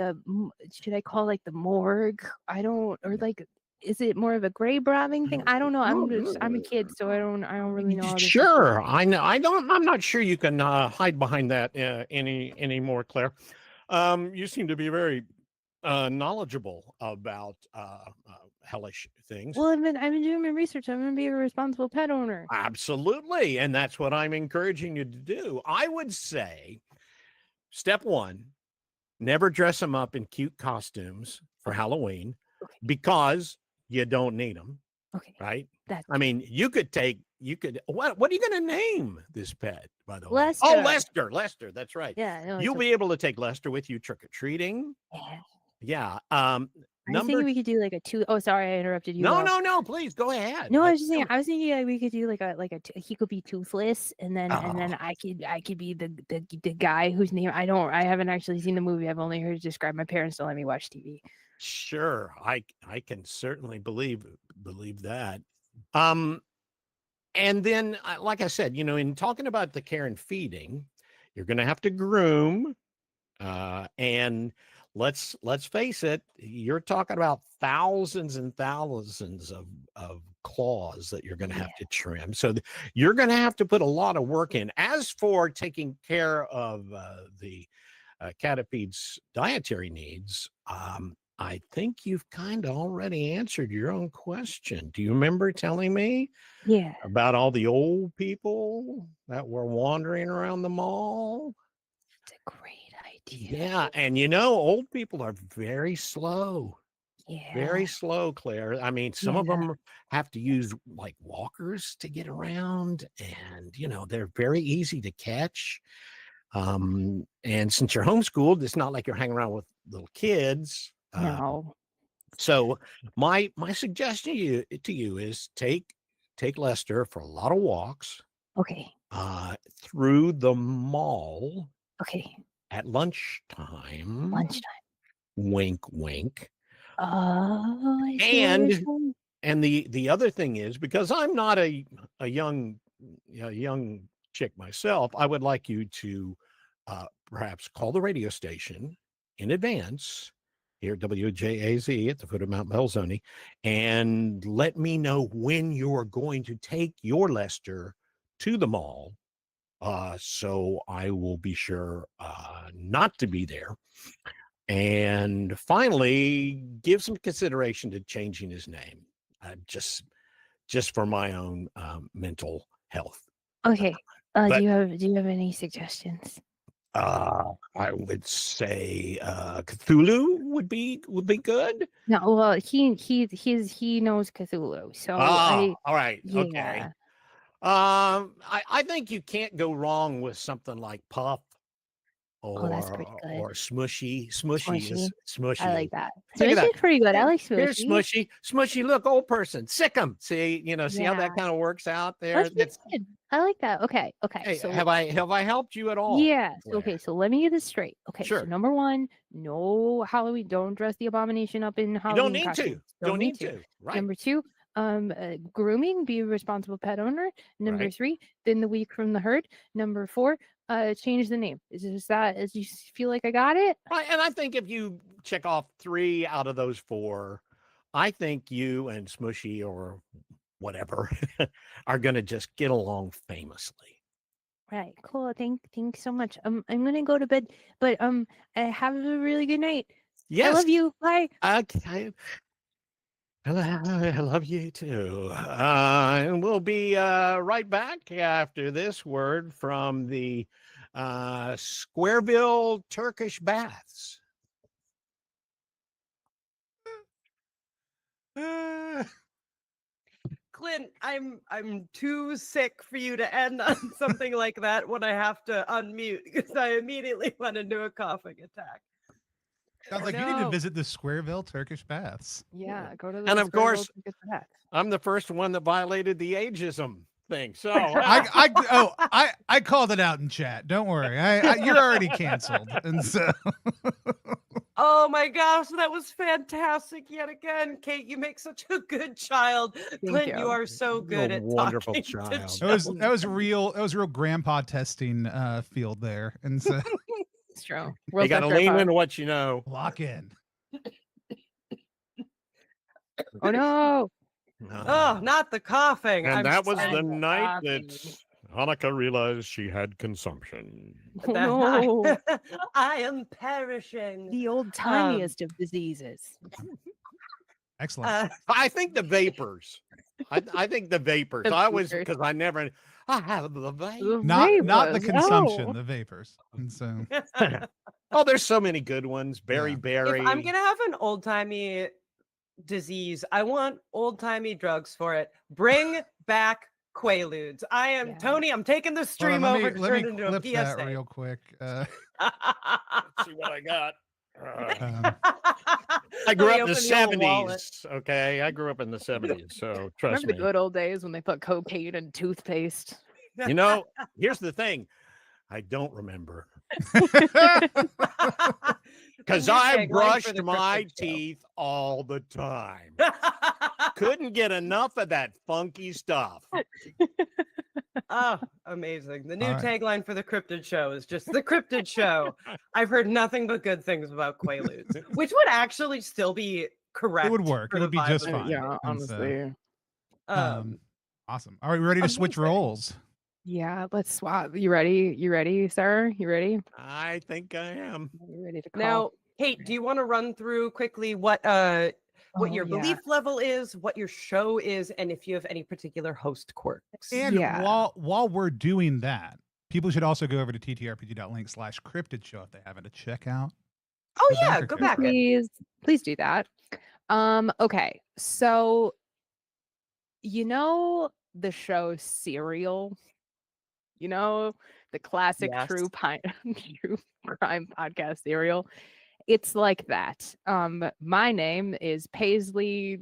should I call like the morgue? I don't, or like is it more of a grave robbing thing? I don't know. I'm a kid, so I don't really know all this stuff.
Sure, I know. I'm not sure you can hide behind that anymore, Claire. You seem to be very knowledgeable about hellish things.
Well, I've been doing my research. I'm gonna be a responsible pet owner.
Absolutely, and that's what I'm encouraging you to do. I would say, step one: never dress them up in cute costumes for Halloween,
Okay.
because you don't need them.
Okay.
Right?
That's
I mean, you could what are you going to name this pet, by the way?
Lester.
Oh, Lester. That's right.
Yeah. No,
You'll be able to take Lester with you trick or treating.
Yeah.
Yeah.
I was thinking we could do like a two. Oh, sorry, I interrupted you.
No. Please go ahead.
No, I was just saying. I was thinking like we could do he could be toothless, and then I could be the guy whose name I haven't actually seen the movie. I've only heard it described. My parents don't let me watch TV.
Sure, I can certainly believe that. And then, like I said, in talking about the care and feeding, you're going to have to groom, and let's face it, you're talking about thousands and thousands of claws that you're going to have to trim. So you're going to have to put a lot of work in. As for taking care of the catipede's dietary needs, I think you've kind of already answered your own question. Do you remember telling me about all the old people that were wandering around the mall?
It's a great idea.
Yeah, and old people are very slow.
Yeah.
Very slow, Claire. I mean, some of them have to use like walkers to get around, and they're very easy to catch. And since you're homeschooled, it's not like you're hanging around with little kids.
No.
So my suggestion to you is take Lester for a lot of walks.
Okay.
Through the mall.
Okay.
At lunchtime.
Lunchtime.
Wink, wink.
Oh, I see what you're saying.
And the other thing is, because I'm not a young chick myself, I would like you to perhaps call the radio station in advance here, WJAZ at the foot of Mount Belzoni, and let me know when you are going to take your Lester to the mall. So I will be sure not to be there. And finally, give some consideration to changing his name, just for my own mental health.
Okay.
But-
do you have any suggestions?
I would say Cthulhu would be good.
No, well, he knows Cthulhu, so
All right,
yeah.
okay. I think you can't go wrong with something like Puff.
Oh, that's pretty good.
Or Smushy.
Smushy.
Smushy.
I like that.
Look at that.
Smushy's pretty good. I like
Here's
Smushy.
Smushy. Look, old person. Sick 'em. See, see how that
Yeah.
kind of works out there.
That's good. I like that. Okay.
Hey,
So
have I helped you at all?
yes.
Yeah.
Okay. So let me get this straight. Okay.
Sure.
So number one, no Halloween. Don't dress the abomination up in Halloween.
You don't need
costumes.
to. Don't need to. Right.
Number two, grooming. Be a responsible pet owner. Number
Right.
three, thin the weak from the herd. Number four, change the name. Is that? Is you feel like I got it?
Right. And I think if you check off 3 out of those 4, I think you and Smushy or whatever are going to just get along famously.
Right. Cool. Thanks so much. I'm gonna go to bed, but have a really good night.
Yes.
I love you. Bye.
Okay. I love you too. And we'll be right back after this word from the Squareville Turkish Baths.
Clint, I'm too sick for you to end on something like that when I have to unmute because I immediately went into a coughing attack.
Sounds like you need to visit the Squareville Turkish Baths.
Yeah, go to the
And of course,
Squirrel to get that.
I'm the first one that violated the ageism thing. So
I called it out in chat. Don't worry. You're already canceled. And so
Oh my gosh, that was fantastic yet again. Kate, you make such a good child. Clint, you
you.
are so good
a
at
wonderful
talking
child.
to
that was real grandpa testing field there. And so
It's true.
You got to lean into what you know.
lock in.
Oh no!
Oh, not the coughing.
And
I'm
that was
sorry.
the night
coughing.
that Anica realized she had consumption.
Oh, no.
I am perishing.
The old timiest of diseases.
Excellent.
I think the vapors. I think the vapors.
The
I was
vapors.
because I have the vape.
Not the
Vapors,
consumption,
oh.
the vapors. And so
Oh, there's so many good ones. Berry
Yeah.
berry.
If I'm gonna have an old timey disease, I want old timey drugs for it. Bring back Quaaludes. I am
Yeah.
Tony. I'm taking the
Hold on,
stream
let
over
me
to
let
turn
me
into a
clip that
PSA.
real quick.
Let's see what I got.
Um,
I grew
Let
up
me
in the
open the old wallet.
70s. Okay, I grew up in the 70s. So trust
Remember the
me.
good old days when they put cocaine in toothpaste?
You know, here's the thing. I don't remember because
The new
I
tagline for
brushed
the
my
Cryptid Show.
teeth all the time. Couldn't get enough of that funky stuff.
Oh, amazing. The new
All right.
tagline for the Cryptid Show is just the Cryptid Show. I've heard nothing but good things about Quaaludes, which would actually still be correct.
it would work.
for
It
the
would be
vibe
just
of the
fine.
Yeah,
And so,
honestly.
awesome. All right, we ready to switch
amazing.
roles?
Yeah, let's swap. You ready? You ready, sir? You ready?
I think I am.
You ready to call?
Now, Kate, do you want to run through quickly what
Oh,
your
yeah.
belief level is, what your show is, and if you have any particular host quirks?
And
Yeah.
while we're doing that, people should also go over to ttrpg.link/cryptid show if they haven't to check out.
Oh
the
yeah,
banker
go
character.
back.
Please do that. Okay, so you know the show Serial, you know the classic
Yes.
true crime podcast Serial. It's like that. My name is Paisley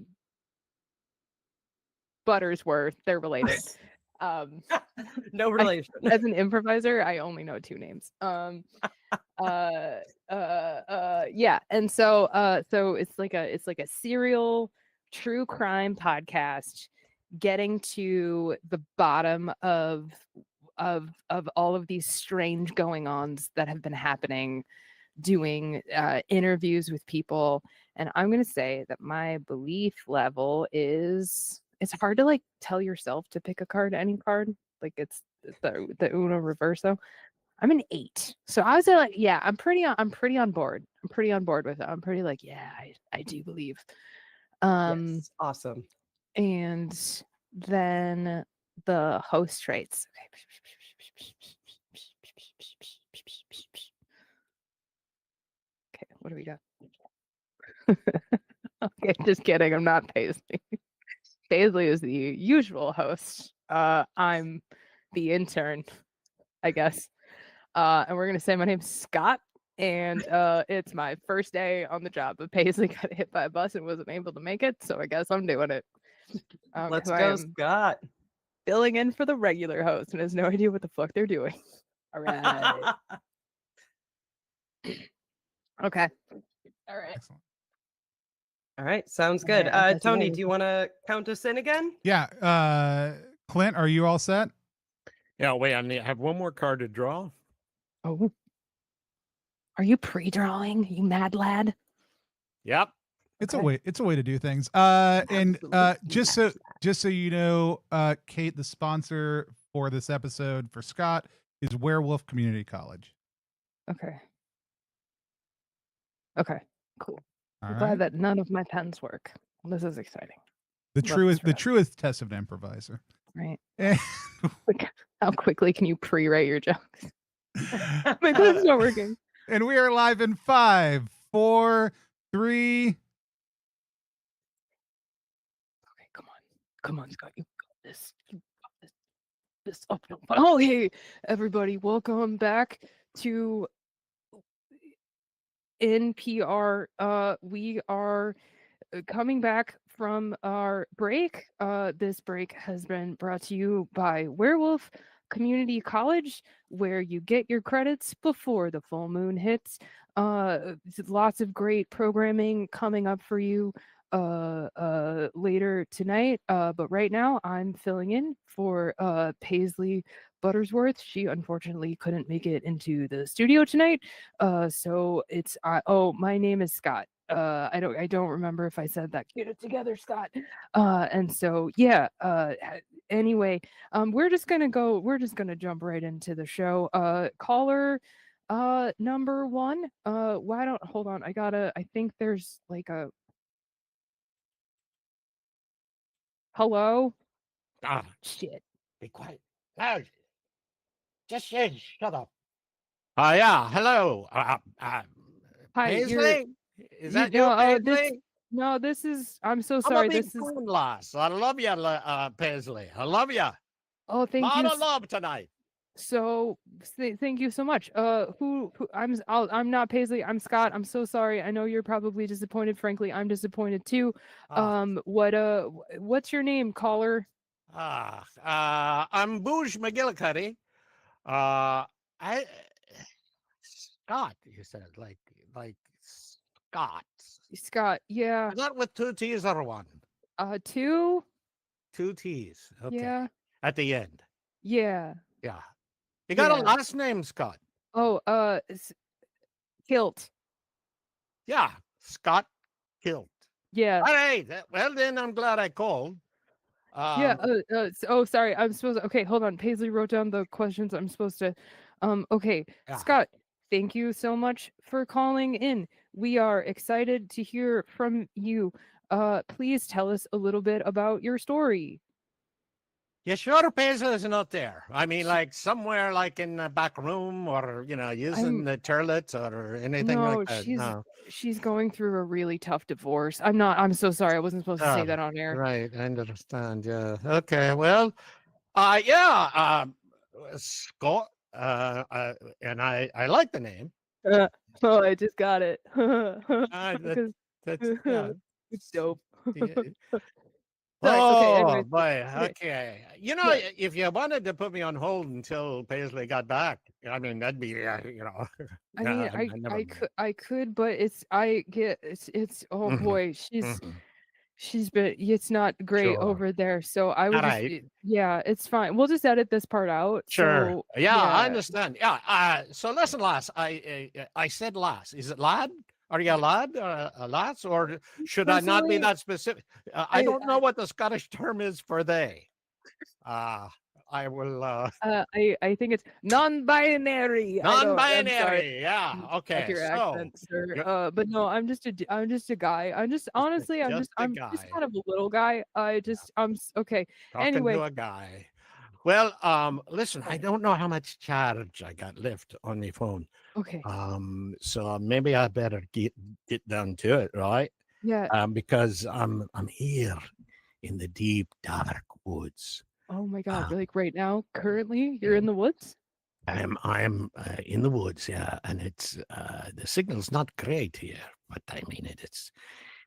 Buttersworth. They're related.
No relation.
As an improviser, I only know 2 names. Yeah, and so it's like a serial true crime podcast getting to the bottom of all of these strange going-ons that have been happening, doing interviews with people. And I'm going to say that my belief level is, it's hard to like tell yourself to pick a card, any card, like it's the Uno Reverso. I'm an 8. So I was like, yeah, I'm pretty on board. I'm pretty on board with it. I'm pretty like, yeah, I do believe.
Yes, awesome.
And then the host traits. Okay, what do we got? Okay, just kidding. I'm not Paisley. Paisley is the usual host. I'm the intern, I guess. And we're gonna say my name's Scott, and it's my first day on the job. But Paisley got hit by a bus and wasn't able to make it, so I guess I'm doing it.
Let's go, Scott.
Filling in for the regular host and has no idea what the fuck they're doing. All right. Okay. All right.
Excellent.
All right, sounds good. Tony, do you want to count us in again?
Yeah. Clint, are you all set?
Yeah, wait, I have one more card to draw.
Oh. Are you pre-drawing, you mad lad?
Yep.
It's
Okay.
a way to do things. And
Absolutely
just so you know, Kate, the sponsor for this episode for Scott is Werewolf Community College.
Okay. Okay. Cool.
All
I'm
right.
glad that none of my pens work. This is exciting.
The
Love this
truest test of an improviser.
Right.
And-
How quickly can you pre-write your jokes? My pen's not working.
And we are live in 5, 4, 3.
Okay, come on, Scott. You got this. You got this. Oh, no. Oh, hey, everybody! Welcome back to NPR. We are coming back from our break. This break has been brought to you by Werewolf Community College, where you get your credits before the full moon hits. Lots of great programming coming up for you later tonight. But right now I'm filling in for Paisley Buttersworth. She unfortunately couldn't make it into the studio tonight. So it's my name is Scott. I don't remember if I said that. Get it together, Scott. And so yeah, anyway, we're just gonna jump right into the show. Caller number 1. Why don't hold on, I think there's like a hello.
Ah,
Shit.
be quiet. No, just shut up. Yeah, hello.
Hi,
Paisley? Is that you,
no,
Paisley?
no, this is, I'm so
I'm
sorry.
a big
This is,
fan, lass. I love you, Paisley. I love you.
oh, thank
Lot
you.
of love tonight.
So thank you so much. Who I'm not Paisley. I'm Scott. I'm so sorry. I know you're probably disappointed. Frankly, I'm disappointed too. What's your name, caller?
I'm Booge McGillicuddy. Scott, you said, like Scott.
Scott. Yeah.
Is that with 2 T's or 1?
2.
2 T's. Okay.
Yeah.
At the end.
Yeah.
Yeah. You got a
Yeah.
last name, Scott?
Oh, Kilt.
Yeah, Scott Kilt.
Yeah.
All right. Well, then I'm glad I called.
Yeah. Sorry. I'm supposed to, okay, hold on. Paisley wrote down the questions I'm supposed to. Okay.
Yeah.
Scott, thank you so much for calling in. We are excited to hear from you. Please tell us a little bit about your story.
You sure Paisley is not there? I mean, like somewhere like in the back room or, using the toilet or anything like that. No,
she's going through a really tough divorce. I'm so sorry. I wasn't supposed to say that on air.
Right. I understand. Yeah. Okay. Well, Scott, and I like the name.
Oh, I just got it.
That's yeah.
It's dope. Sorry. Okay.
Oh
Anyways.
boy.
Okay.
Okay. You know,
Yeah.
if you wanted to put me on hold until Paisley got back, I mean, that'd be,
I mean,
never mind.
I could, but it's oh
Mhm,
boy,
mhm.
it's not great
Sure.
over there. So I
All
would just
right.
yeah, it's fine. We'll just edit this part out.
Sure.
So
Yeah, I
yeah,
understand. Yeah. So listen, lass. I said lass. Is it lad? Are you a lad or a lass, or should I not be
personally,
that specific? I
I
don't know what the Scottish term is for they. Uh, I will.
I think it's non-binary. I don't. I'm sorry.
Non-binary. Yeah.
Check
Okay.
your
So
accent, sir.
you're
But no, I'm just a guy. I'm just honestly,
just a
I'm just
guy
kind of a little guy. Okay.
talking
Anyway,
to a guy. Well, listen. I don't know how much charge I got left on my phone.
okay.
So maybe I better get down to it, right?
Yeah.
Because I'm here in the deep dark woods.
Oh my God.
Uh,
Like right now, currently, you're in the woods?
I'm in the woods, yeah, and it's the signal's not great here, but I mean it's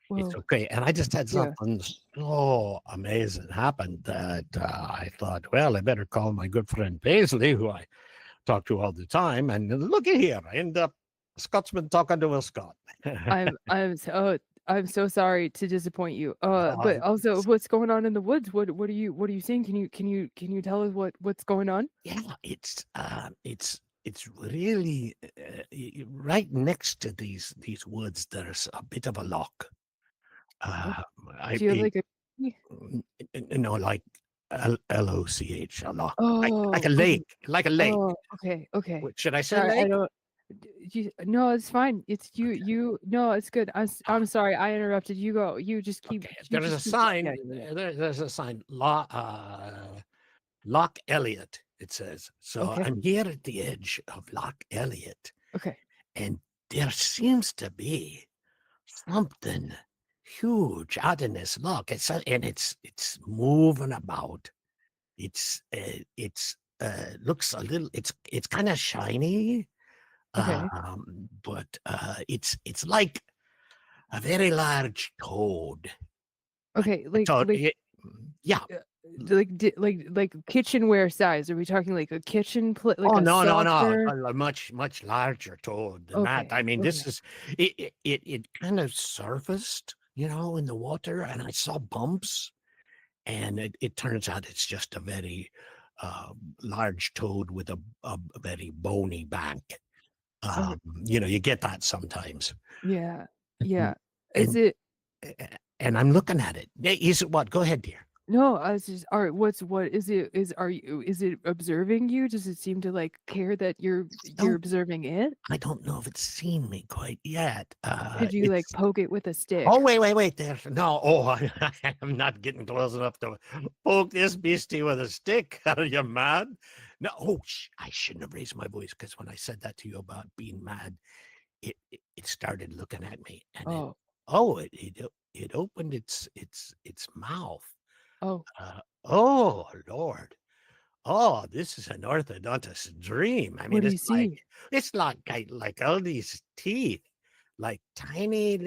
Whoa.
okay. And I just had
Yeah.
something so amazing happen that I thought, well, I better call my good friend Paisley, who I talk to all the time, and look at here, I end up a Scotsman talking to a Scot.
I'm so sorry to disappoint you. But
Uh,
also, what's going on in the woods? What are you seeing? Can you tell us what's going on?
Yeah, it's really right next to these woods. There's a bit of a lock.
Oh,
Uh, I
do you have
it,
like a
like LOCH, a lock, like
oh
a
okay
lake, like a lake.
oh okay.
Should I say
Sorry, I
lake?
don't. No, it's fine. It's you.
Okay.
You. No, it's good. I'm sorry. I interrupted. You go. You just keep.
Okay.
You
There's a
just keep going. Yeah,
sign.
yeah, yeah.
There's a sign. Loch Elliot. It says. So
Okay.
I'm here at the edge of Loch Elliot,
Okay.
and there seems to be something huge out in this loch. It's moving about. It's looks a little. It's kind of shiny,
Okay.
but it's like a very large toad.
Okay.
A toad. Yeah.
Uh, like kitchenware size. Are we talking like a like
Oh
a
no, no, no!
saucer?
A much larger toad than that.
Okay.
I mean,
Okay.
this is it kind of surfaced, in the water, and I saw bumps, and it turns out it's just a very large toad with a very bony back.
Okay.
You get that sometimes.
Yeah.
Mhm.
Yeah. Is
And
it?
and I'm looking at it. Is it what? Go ahead, dear.
No, I was just all right. What is it? Is it observing you? Does it seem to like care that you're
No,
observing it?
I don't know if it's seen me quite yet.
Could you like
It's
poke it with a
Oh,
stick?
wait there. No, I'm not getting close enough to poke this beastie with a stick. Are you mad? No, I shouldn't have raised my voice because when I said that to you about being mad, it started looking at me, and
Oh,
it opened its mouth.
oh,
Oh Lord. Oh, this is an orthodontist dream. I
what
mean,
do you see?
it's like all these teeth, like tiny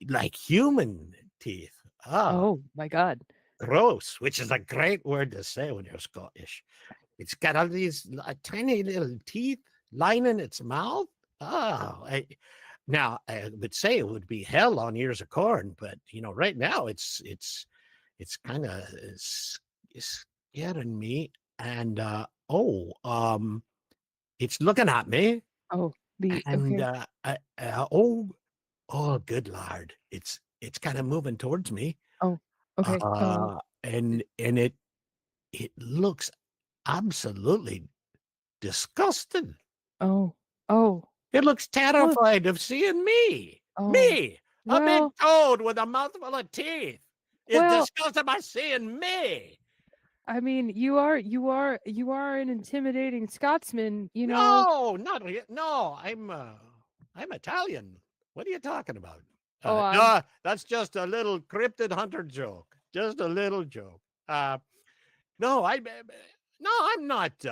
like human teeth. Ah,
Oh my God.
gross, which is a great word to say when you're Scottish. It's got all these tiny little teeth lining its mouth. Oh, now I would say it would be hell on ears of corn, but right now it's kind of scaring me. And it's looking at me,
Oh, the
and
okay.
good lord, it's kind of moving towards me,
Oh, okay.
and it looks absolutely disgusting.
Oh, oh,
It looks
well,
terrified of seeing me.
oh,
Me, a big
well,
toad with a mouthful of teeth, is
well.
disgusted by seeing me.
I mean, you are an intimidating Scotsman.
No, not really. No, I'm Italian. What are you talking about?
Oh,
No, that's just a little cryptid hunter joke. Just a little joke. No, no, I'm not.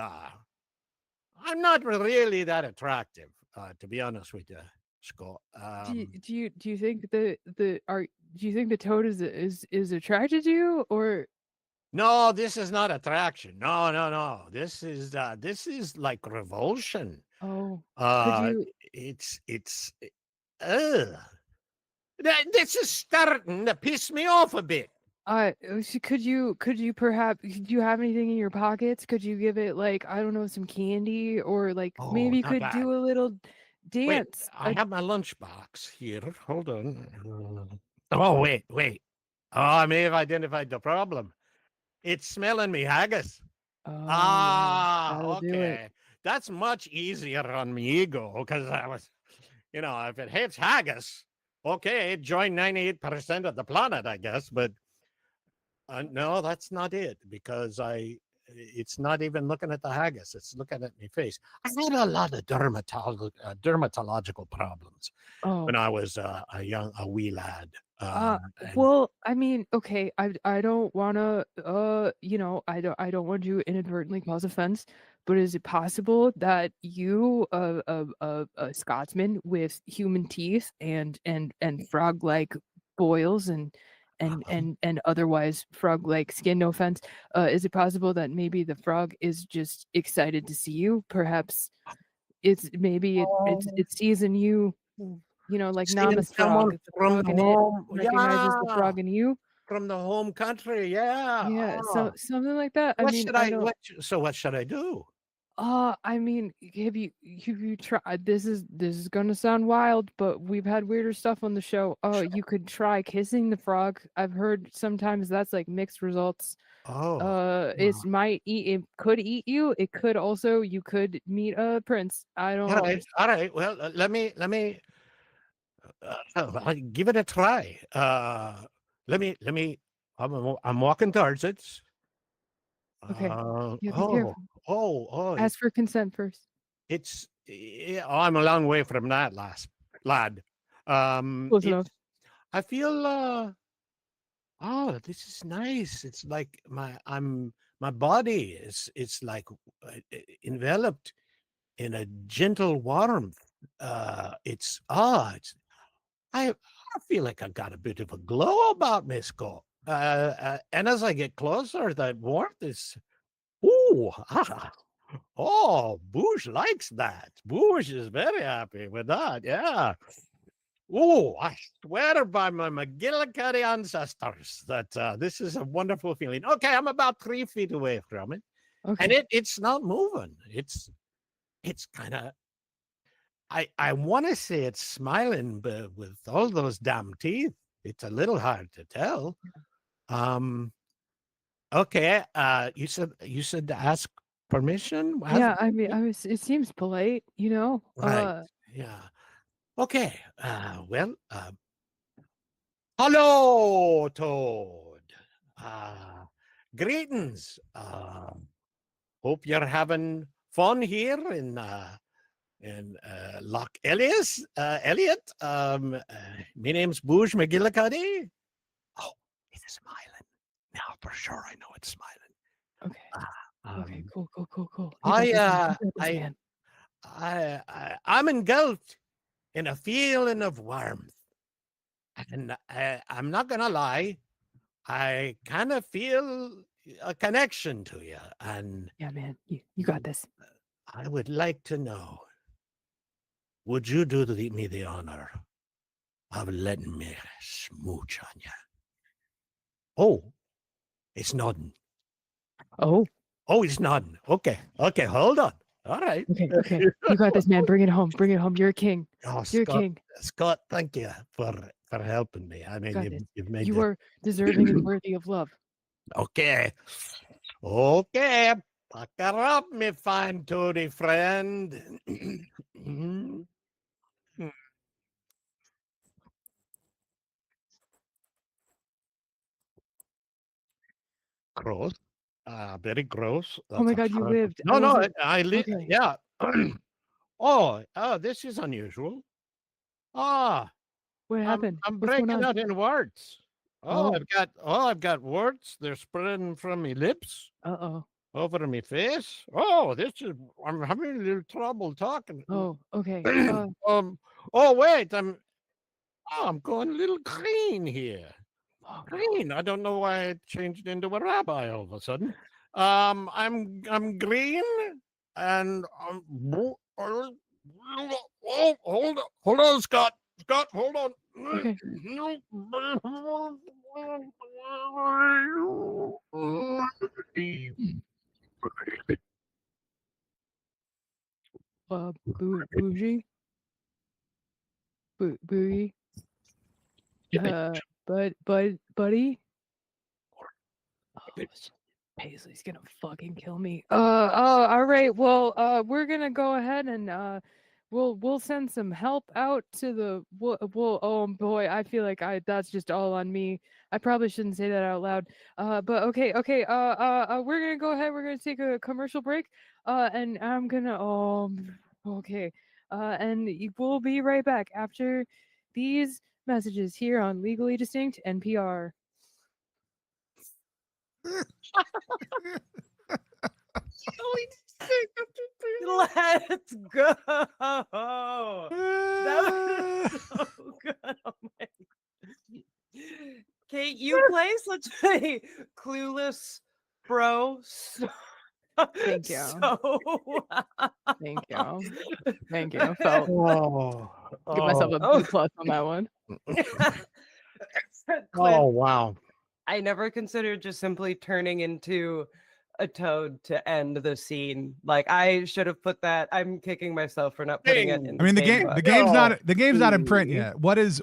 I'm not really that attractive, to be honest with you. Scott.
Do you think do you think the toad is attracted to you, or
No, this is not attraction. No, no, no. This is like revulsion.
oh could
Uh,
you
it's ugh. This is starting to piss me off a bit.
could you perhaps do you have anything in your pockets? Could you give it like I don't know some candy or like
Oh,
maybe you
not
could
that.
do a little
Wait,
dance?
I have my lunchbox here. Hold on. Oh, wait. Oh, I may have identified the problem. It's smelling me haggis.
Oh yeah,
Ah,
that'll do it.
okay. That's much easier on me ego because I was, if it hits haggis, okay, join 98% of the planet, I guess. But no, that's not it because it's not even looking at the haggis. It's looking at my face. I had a lot of dermatological problems
Oh.
when I was a wee lad. And
Well, I mean, okay, I don't wanna I don't want to inadvertently cause offense, but is it possible that you a Scotsman with human teeth and frog-like boils and otherwise frog-like skin, no offense, is it possible that maybe the frog is just excited to see you? Perhaps it sees in you like
seeing
Nama's
someone
frog, the
from
frog
the
in it
home,
recognizes the
yeah,
frog in you.
from the home country, yeah.
Yeah, so
Oh,
something like that. I
what
mean,
should
I
I?
don't.
What should I do?
I mean, have you tried? This is gonna sound wild, but we've had weirder stuff on the show. You could try kissing the frog. I've heard sometimes that's like mixed results.
Oh,
It might eat. It could eat you. It could also. You could meet a prince. I
all
don't.
right, all right. Well, let me I'll give it a try. Let me. I'm walking towards it.
Okay. Yeah, be
Oh,
careful.
oh.
Ask for consent first.
I'm a long way from that, lad.
Close
It's.
enough.
I feel. Oh, this is nice. It's like my body is. It's like enveloped in a gentle warmth. It's I feel like I got a bit of a glow about me, Scott. And as I get closer, that warmth is. Ooh, Boosh likes that. Boosh is very happy with that. Yeah. Oh, I swear by my McGillicuddy ancestors that this is a wonderful feeling. Okay, I'm about 3 feet away from it, and
Okay.
it's not moving. It's kind of. I want to say it's smiling, but with all those damn teeth, it's a little hard to tell. Um. Okay. You said to ask permission.
Yeah, I mean, it seems polite,
Right. Yeah. Okay. Well. Hello, Toad. Uh, Greetings. Hope you're having fun here in Loch Elias, Elliot. My name's Booge McGillicuddy. Oh, it's smiling. Now for sure, I know it's smiling.
Okay.
Uh,
Okay,
um,
cool.
I
You got this,
I
man.
I'm engulfed in a feeling of warmth, and I'm not gonna lie. I kind of feel a connection to you, and
Yeah, man. You got this.
I would like to know, would you do me the honor of letting me smooch on you? Oh, it's nodding.
Oh,
Oh, he's nodding. Okay, hold on. All right.
okay. You got this, man. Bring it home. Bring it home. You're a king.
Oh,
You're a
Scott,
king.
Scott, thank you for helping me. I
You
mean,
got this.
you've made
You
this.
are deserving and worthy of love.
Okay, pucker up, me fine toady friend. Gross. Very gross.
Oh
That's
my
a
God, you
hard.
lived. I
No, no,
wasn't
I
okay.
yeah. Oh, this is unusual. Ah,
What happened?
I'm
What's going
breaking
on?
out in words.
Oh,
I've got words. They're spreading from my lips.
uh-oh.
Over me face? Oh, I'm having a little trouble talking.
Oh, okay.
Oh, wait, I'm going a little green here.
Oh,
Green. I don't know why I changed into a rabbi all of a sudden. I'm green, and hold on, Scott. Scott, hold on.
okay. Bougie, bougie. Buddy. Oh, Paisley's gonna fucking kill me. All right. Well, we're gonna go ahead and we'll send some help out to the. Oh boy, I feel like that's just all on me. I probably shouldn't say that out loud. But okay. We're gonna go ahead. We're gonna take a commercial break. And I'm gonna. Okay. And we'll be right back after these messages here on Legally Distinct NPR.
Let's go. That was so good. Oh my. Kate, you play such a clueless bro.
Thank you. Thank you. Thank you. Give myself a B+ on that one.
Oh, wow.
I never considered just simply turning into a toad to end the scene. Like, I should have put that. I'm kicking myself for not putting it in.
I mean, the game's not in print
Ooh.
yet. What is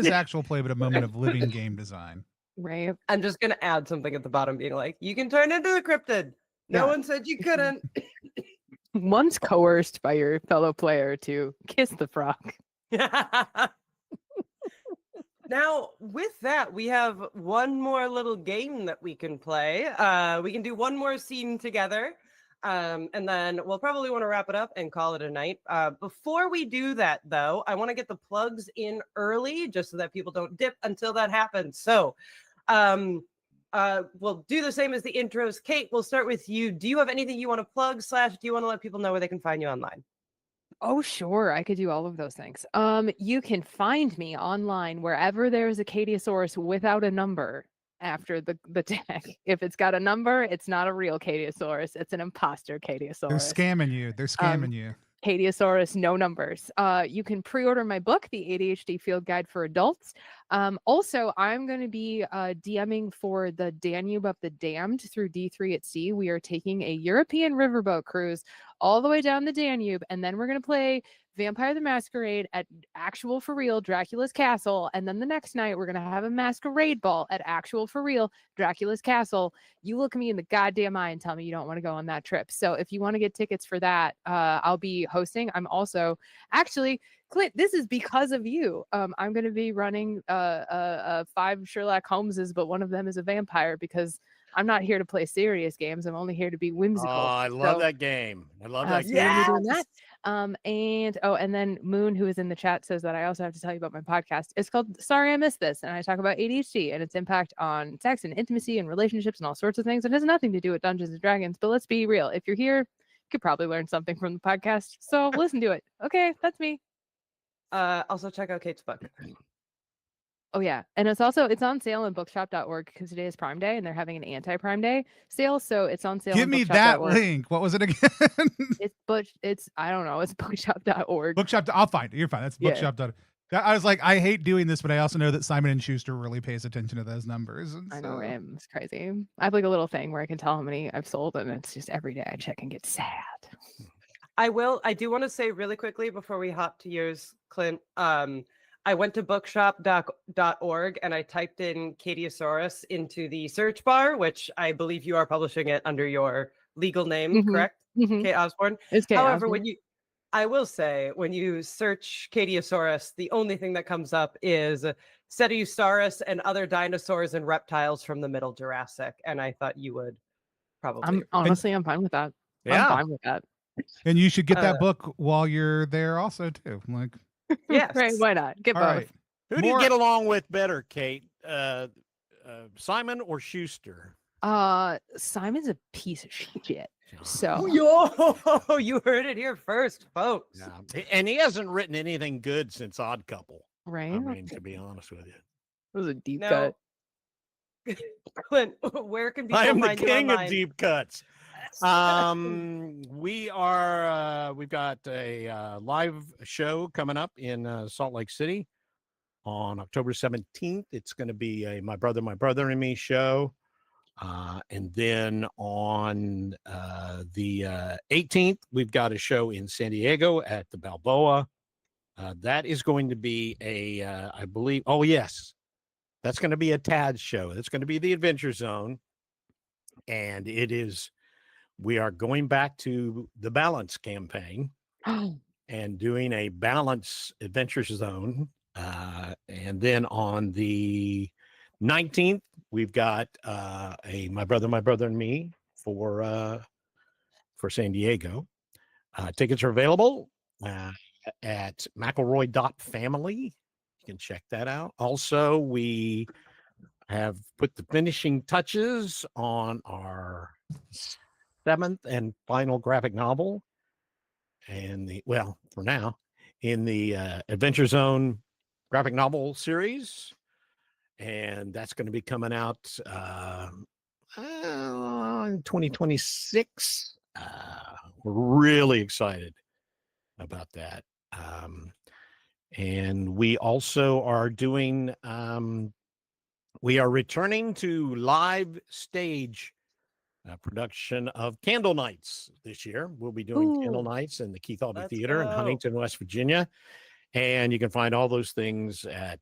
actual play but a moment of living game design?
Right.
I'm just gonna add something at the bottom, being like, "You can turn into a cryptid. No
Yeah.
one said you couldn't."
Once coerced by your fellow player to kiss the frog.
Now, with that, we have one more little game that we can play. We can do one more scene together, and then we'll probably want to wrap it up and call it a night. Before we do that, though, I want to get the plugs in early, just so that people don't dip until that happens. So, we'll do the same as the intros. Kate, we'll start with you. Do you have anything you want to plug / do you want to let people know where they can find you online?
Oh, sure. I could do all of those things. You can find me online wherever there's a Catiosaurus without a number after the tag. If it's got a number, it's not a real Catiosaurus. It's an imposter Catiosaurus.
They're scamming you. They're scamming you.
Catiosaurus, no numbers. You can pre-order my book, The ADHD Field Guide for Adults. Also, I'm going to be DMing for the Danube of the Damned through D3 at Sea. We are taking a European riverboat cruise all the way down the Danube, and then we're going to play Vampire the Masquerade at actual for real Dracula's Castle, and then the next night we're going to have a masquerade ball at actual for real Dracula's Castle. You look me in the goddamn eye and tell me you don't want to go on that trip. So if you want to get tickets for that, I'll be hosting. I'm also actually, Clint, this is because of you. I'm going to be running 5 Sherlock Holmeses, but one of them is a vampire, because I'm not here to play serious games. I'm only here to be whimsical.
Oh, I love that game. I love that
so
game.
we'll be doing that. And then Moon, who is in the chat, says that I also have to tell you about my podcast. It's called Sorry I Missed This, and I talk about ADHD and its impact on sex and intimacy and relationships and all sorts of things. It has nothing to do with Dungeons and Dragons, but let's be real. If you're here, you could probably learn something from the podcast. So listen to it. Okay, that's me.
Also check out Kate's book.
Oh yeah, and it's on sale on bookshop.org because today is Prime Day and they're having an anti-Prime Day sale, so it's on sale.
Give me that link. What was it again?
It's I don't know. It's bookshop.org.
Bookshop. I'll find it. You're fine. That's bookshop. I was like, I hate doing this, but I also know that Simon & Schuster really pays attention to those numbers. And
I know, right? It's crazy. I have like a little thing where I can tell how many I've sold, and it's just every day I check and get sad.
I do want to say really quickly before we hop to yours, Clint. I went to bookshop.org and I typed in Catiosaurus into the search bar, which I believe you are publishing it under your legal name, correct? Cate Osborn.
It's Cate
However,
Osborn.
I will say, when you search Catiosaurus, the only thing that comes up is Cetiosaurus and other dinosaurs and reptiles from the Middle Jurassic. And I thought you would probably.
I'm fine with that.
Yeah.
I'm fine with that.
And you should get that book while you're there also too. Like,
yes.
Right, why not? Get
all
both.
right.
Who do you get along with better, Kate? Simon or Schuster?
Simon's a piece of shit. So
Yo, you heard it here first, folks.
Yeah. And he hasn't written anything good since Odd Couple.
right,
I mean, to be honest with you.
it was a deep
Now,
cut.
Clint, where can people
I am the
find you
king of
online?
deep cuts. We've got a live show coming up in Salt Lake City on October 17th. It's going to be a My Brother and Me show. And then on the 18th, we've got a show in San Diego at the Balboa. That is going to be I believe, oh yes, that's going to be a TAD show. That's going to be the Adventure Zone. And we are going back to the Balance campaign and doing a Balance Adventure Zone. And then on the 19th, we've got a My Brother and Me for San Diego. Tickets are available at McElroy.family. You can check that out. Also, we have put the finishing touches on our 7th and final graphic novel. And for now, in the Adventure Zone graphic novel series. And that's going to be coming out in 2026. We're really excited about that. And we also are doing, we are returning to live stage production of Candle Nights this year. We'll be doing Candle Nights in the Keith Albee Theater in Huntington, West Virginia. And you can find all those things at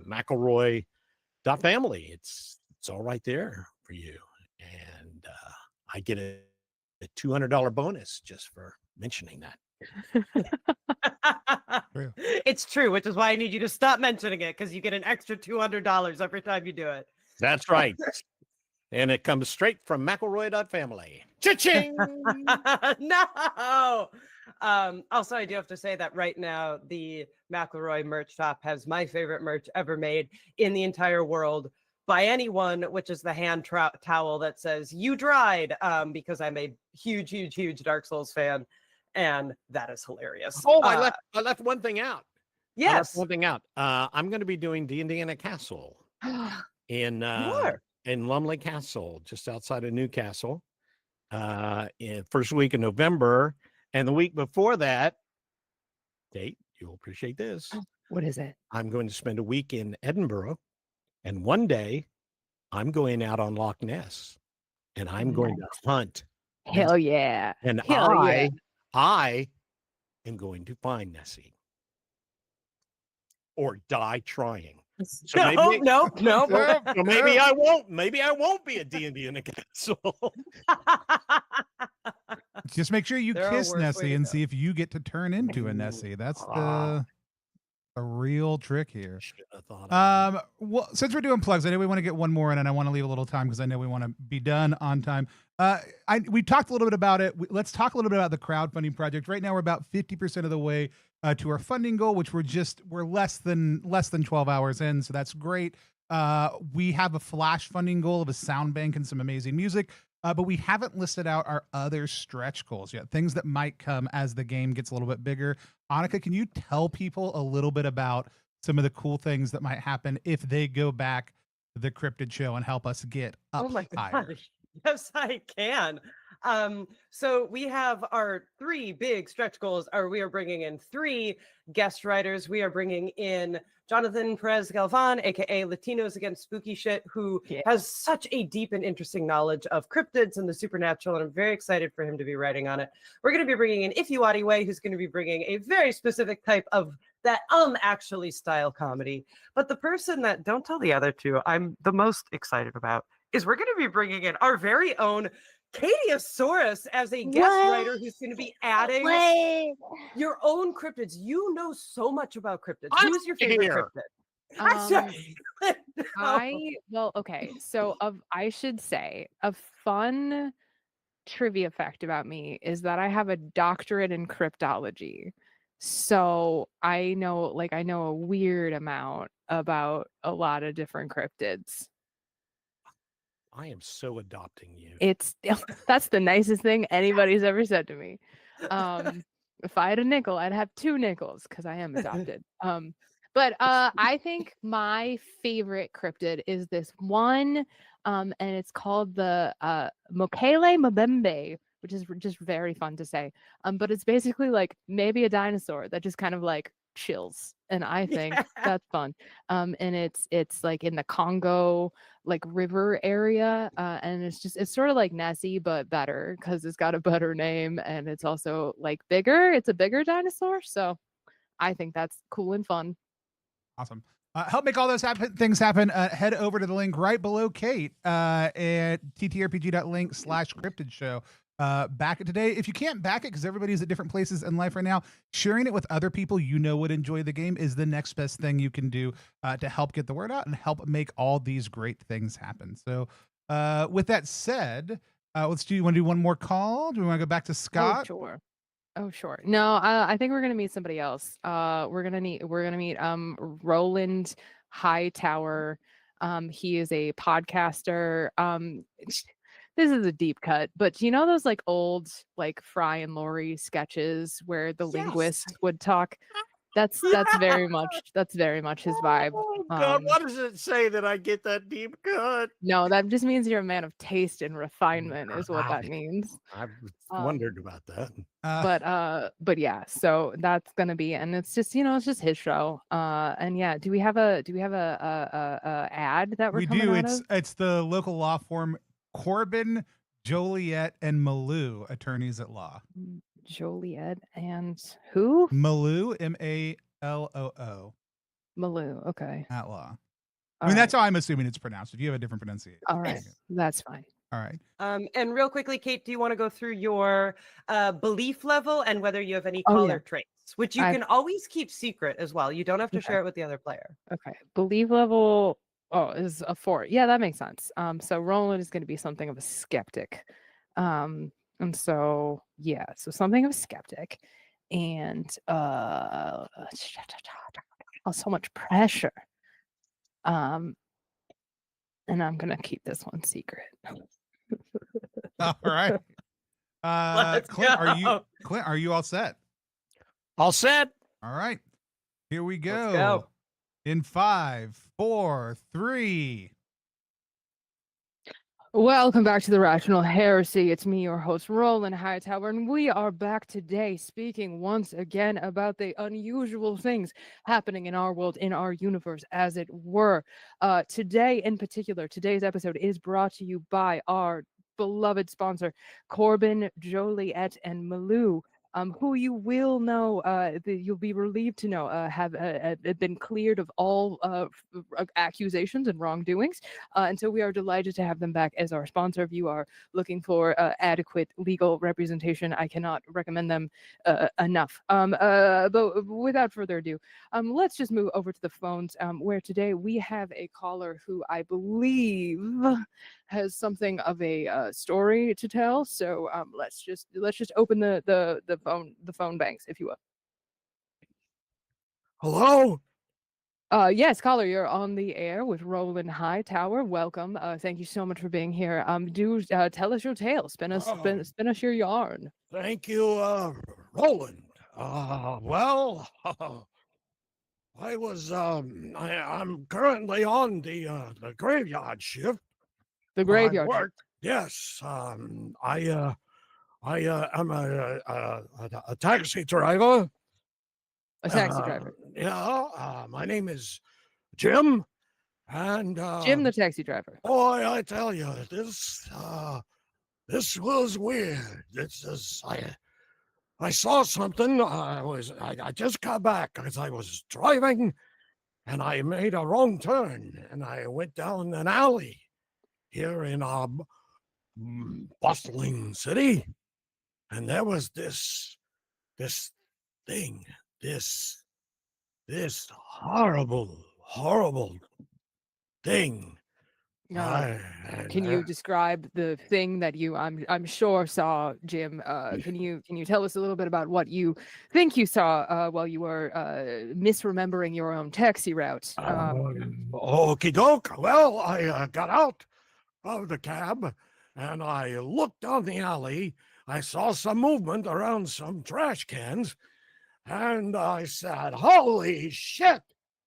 McElroy.family. It's all right there for you. And I get a $200 bonus just for mentioning that.
It's true, which is why I need you to stop mentioning it, because you get an extra $200 every time you do it.
That's right. And it comes straight from McElroy.family. Cha-ching!
No. Also, I do have to say that right now, the McElroy merch shop has my favorite merch ever made in the entire world by anyone, which is the hand towel that says "You dried," because I'm a huge Dark Souls fan, and that is hilarious.
Oh, I left one thing out.
Yes,
one thing out. I'm going to be doing D&D in a castle in Lumley Castle, just outside of Newcastle, in first week in November. And the week before that, Kate, you'll appreciate this.
What is it?
I'm going to spend a week in Edinburgh, and one day I'm going out on Loch Ness, and I'm going to hunt.
Hell yeah!
And
Hell
I am going to find Nessie, or die trying. So
no.
So maybe I won't. Maybe I won't be a D&D in a castle.
Just make sure you kiss Nessie and see if you get to turn into a Nessie. That's the real trick here. Well, since we're doing plugs, I know we want to get one more in, and I want to leave a little time because I know we want to be done on time. We talked a little bit about it. Let's talk a little bit about the crowdfunding project. Right now, we're about 50% of the way to our funding goal, which we're less than 12 hours in, so that's great. We have a flash funding goal of a sound bank and some amazing music. But we haven't listed out our other stretch goals yet, things that might come as the game gets a little bit bigger. Anica, can you tell people a little bit about some of the cool things that might happen if they go back to the Cryptid Show and help us get up higher?
Gosh. Yes, I can. So we have our 3 big stretch goals. We are bringing in 3 guest writers. We are bringing in Jonathan Perez Galvan, aka Latinos Against Spooky Shit, who has such a deep and interesting knowledge of cryptids and the supernatural, and I'm very excited for him to be writing on it. We're going to be bringing in Ifeanyi Wei, who's going to be bringing a very specific type of that actually style comedy. But the person that, don't tell the other 2, I'm the most excited about is we're going to be bringing in our very own Cate Osborn as a guest writer who's going to be adding your own cryptids. You know so much about cryptids. Who's your favorite cryptid?
Okay. So I should say a fun trivia fact about me is that I have a doctorate in cryptology. So I know a weird amount about a lot of different cryptids.
I am so adopting you.
It's that's the nicest thing anybody's ever said to me. If I had a nickel, I'd have 2 nickels because I am adopted. But I think my favorite cryptid is this one, and it's called the Mokele Mbembe, which is just very fun to say. But it's basically like maybe a dinosaur that just kind of like chills, and I think that's fun. And it's like in the Congo like river area, and it's sort of like Nessie but better because it's got a better name, and it's also like bigger. It's a bigger dinosaur, so I think that's cool and fun.
Awesome. Help make all those things happen. Head over to the link right below Kate at ttrpg.link/cryptid show. Back it today. If you can't back it because everybody's at different places in life right now, sharing it with other people you know would enjoy the game is the next best thing you can do to help get the word out and help make all these great things happen. So with that said, let's do. You want to do one more call? Do we want to go back to Scott?
Oh, sure. No, I think we're gonna meet somebody else. We're gonna meet Roland Hightower. He is a podcaster. This is a deep cut, but you know those like old like Fry and Laurie sketches where the linguist would talk? That's very much his vibe.
Oh God, what does it say that I get that deep cut?
No, that just means you're a man of taste and refinement is what that means.
I've wondered about that.
But yeah, so that's gonna be, and it's just it's just his show. And yeah, do we have a ad that we're coming out of?
It's the local law firm Corbin, Joliet, and Malou, attorneys at law.
Joliet and who?
Malou, Maloo.
Malou, okay.
At law. I mean, that's how I'm assuming it's pronounced. If you have a different pronunciation.
All right, that's fine.
All right.
And real quickly, Kate, do you want to go through your belief level and whether you have any color traits, which you can always keep secret as well. You don't have to share it with the other player.
Okay. Belief level is a 4. Yeah, that makes sense. So Roland is going to be something of a skeptic. And so yeah, so something of a skeptic, and so much pressure. And I'm gonna keep this one secret.
All right. Clint, are you all set?
All set.
All right. Here we go.
Let's go.
In 5, 4, 3.
Welcome back to the Rational Heresy. It's me, your host, Roland Hightower, and we are back today speaking once again about the unusual things happening in our world, in our universe, as it were. Today, in particular, today's episode is brought to you by our beloved sponsor, Corbin, Joliet, and Malou, who you will know, you'll be relieved to know, have been cleared of all accusations and wrongdoings. And so we are delighted to have them back as our sponsor. If you are looking for adequate legal representation, I cannot recommend them enough. But without further ado, let's just move over to the phones, where today we have a caller who I believe has something of a story to tell. So let's just open the phone banks, if you will.
Hello.
Yes, caller, you're on the air with Roland Hightower. Welcome. Thank you so much for being here. Do tell us your tale. Spin us your yarn.
Thank you, Roland. Well, I was I'm currently on the graveyard shift.
The graveyard.
Work. Yes. I'm a taxi driver.
A taxi driver.
Yeah. My name is Jim, and
Jim, the taxi driver.
Boy, I tell you, this was weird. I saw something. I just got back because I was driving, and I made a wrong turn, and I went down an alley here in our bustling city, and there was this thing, this horrible thing.
Can you describe the thing that you I'm sure saw, Jim? Can you tell us a little bit about what you think you saw while you were misremembering your own taxi route?
Okie doke. Well, I got out of the cab, and I looked down the alley. I saw some movement around some trash cans, and I said, "Holy shit!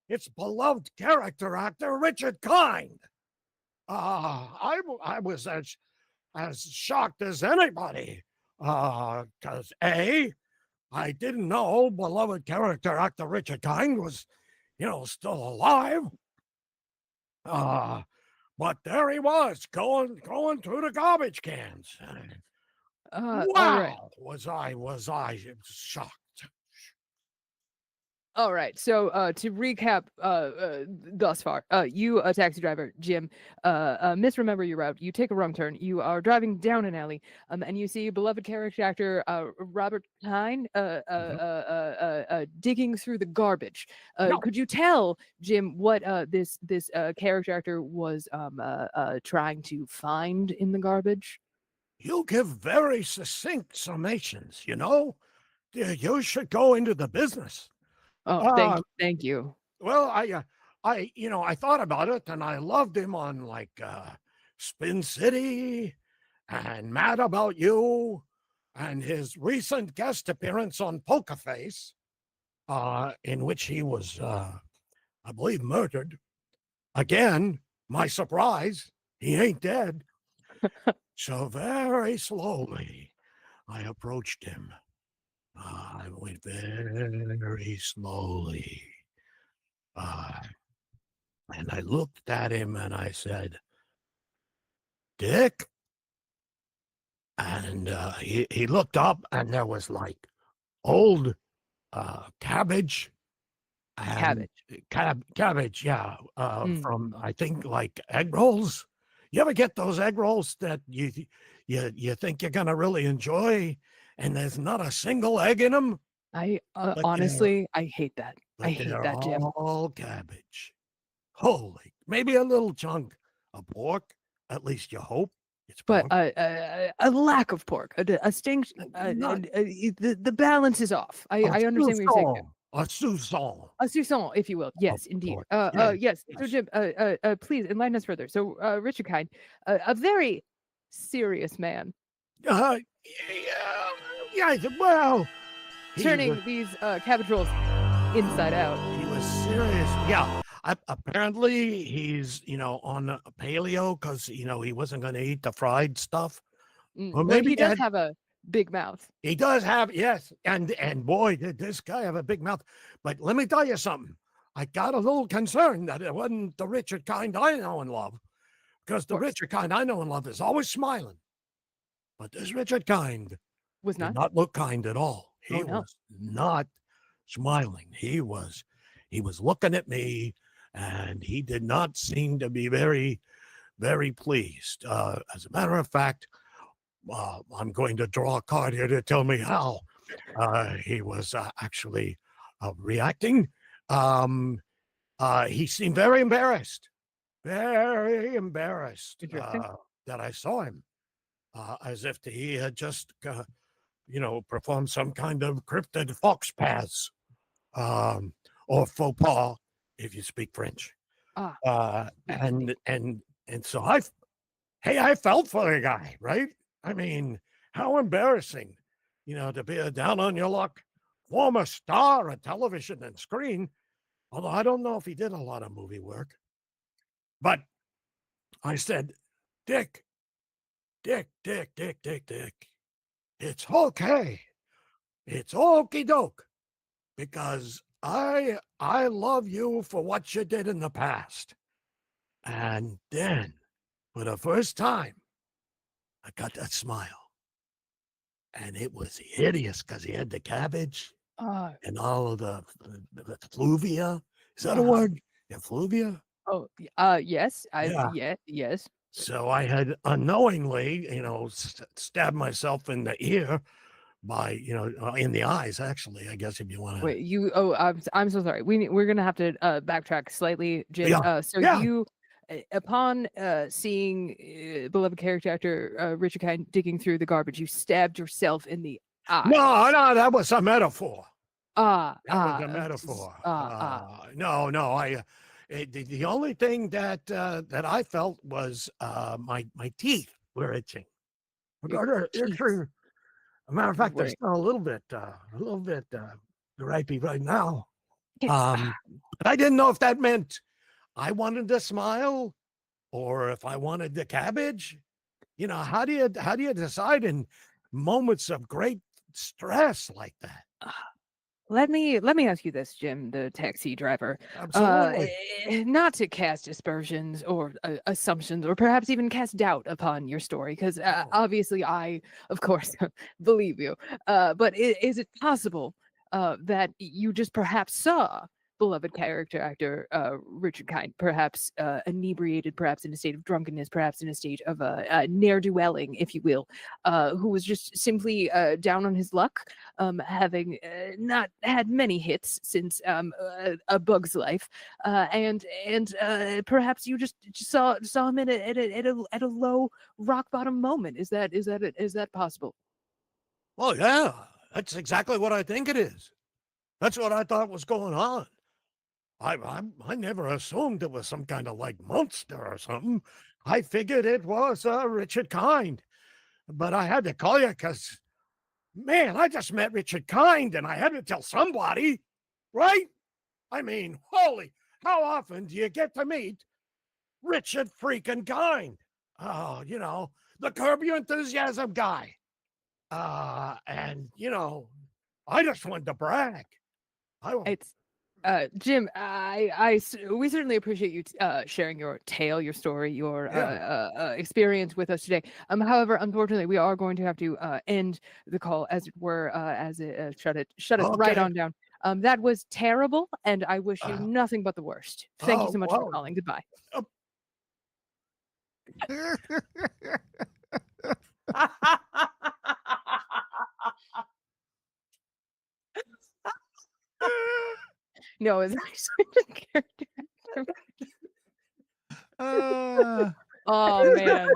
It's beloved character actor Richard Kind." I was as shocked as anybody, because I didn't know beloved character actor Richard Kind was, still alive. But there he was going through the garbage cans.
All right.
Wow, was I shocked.
All right. So to recap thus far, you, a taxi driver, Jim, misremember your route. You take a wrong turn. You are driving down an alley, and you see beloved character actor Robert Kind digging through the garbage.
No.
Could you tell, Jim, what this character actor was trying to find in the garbage?
You give very succinct summations, You should go into the business.
Oh, thank you.
Well, I thought about it, and I loved him on like Spin City and Mad About You, and his recent guest appearance on Poker Face, in which he was, I believe, murdered. Again, my surprise, he ain't dead. So very slowly, I approached him. I went very slowly. And I looked at him and I said, "Dick?" And he looked up, and there was like old cabbage. Cabbage, yeah. From, I think, like egg rolls. You ever get those egg rolls that you think you're gonna really enjoy, and there's not a single egg in them?
I honestly, I hate that. I hate that, Jim.
All cabbage. Holy, maybe a little chunk of pork. At least you hope it's pork.
But a lack of pork, a stink. The balance is off. I understand what you're saying.
A soupçon.
A soupçon, if you will. Yes, indeed. Yes. So, Jim, please enlighten us further. So, Richard Kind, a very serious man.
Yeah. Well,
turning these cabbage rolls inside out.
He was serious. Yeah. Apparently, he's on paleo because he wasn't going to eat the fried stuff.
Or maybe he does have a big mouth.
He does have, yes, and boy, did this guy have a big mouth. But let me tell you something. I got a little concerned that it wasn't the Richard Kind I know and love, because the Richard Kind I know and love is always smiling. But this Richard Kind
was
did not look kind at all. He was not smiling. He was looking at me, and he did not seem to be very, very pleased. As a matter of fact, I'm going to draw a card here to tell me how he was actually reacting. He seemed very embarrassed that I saw him, as if he had just, performed some kind of cryptid fox pass, or faux pas, if you speak French. And so I felt for the guy, right? I mean, how embarrassing, to be a down on your luck former star of television and screen. Although I don't know if he did a lot of movie work. But I said, Dick, it's okay. It's okie doke. Because I love you for what you did in the past. And then, for the first time, I got that smile. And it was hideous because he had the cabbage and all of the fluvia. Is that a word? Effluvia?
Oh, yes. Yes.
So I had unknowingly, stabbed myself in the ear by, in the eyes, actually, I guess, if you want to.
Wait, I'm so sorry. We're going to have to backtrack slightly, Jim. You, upon seeing beloved character actor Richard Kind digging through the garbage, you stabbed yourself in the eye.
No, that was a metaphor.
That
was a metaphor. No, The only thing that that I felt was my teeth were itching.
Your
They're
teeth.
true. As a matter of fact, they're
Right.
still a little bit gripey right now.
It's-
But I didn't know if that meant I wanted to smile or if I wanted the cabbage. You know, how do you decide in moments of great stress like that?
Let me ask you this, Jim, the taxi driver.
Absolutely.
Not to cast aspersions or assumptions, or perhaps even cast doubt upon your story, because obviously I, of course, believe you. But is it possible that you just perhaps saw beloved character actor Richard Kind, perhaps inebriated, perhaps in a state of drunkenness, perhaps in a state of ne'er-do-welling, if you will, who was just simply down on his luck, having not had many hits since A Bug's Life, and perhaps you just saw him at a low rock bottom moment. Is that possible?
Oh yeah, that's exactly what I think it is. That's what I thought was going on. I never assumed it was some kind of like monster or something. I figured it was Richard Kind, but I had to call you because, man, I just met Richard Kind and I had to tell somebody, right? I mean, holy, how often do you get to meet Richard freaking Kind? Oh, you know, the Curb Your Enthusiasm guy. And you know, I just wanted to brag.
It's Jim, we certainly appreciate you sharing your tale, your story, your experience with us today. However, unfortunately, we are going to have to end the call, as it were, shut it right
Okay.
on down. That was terrible, and I wish you nothing but the worst. Thank you so much for calling. Goodbye. No, it's actually just character actor. Oh man.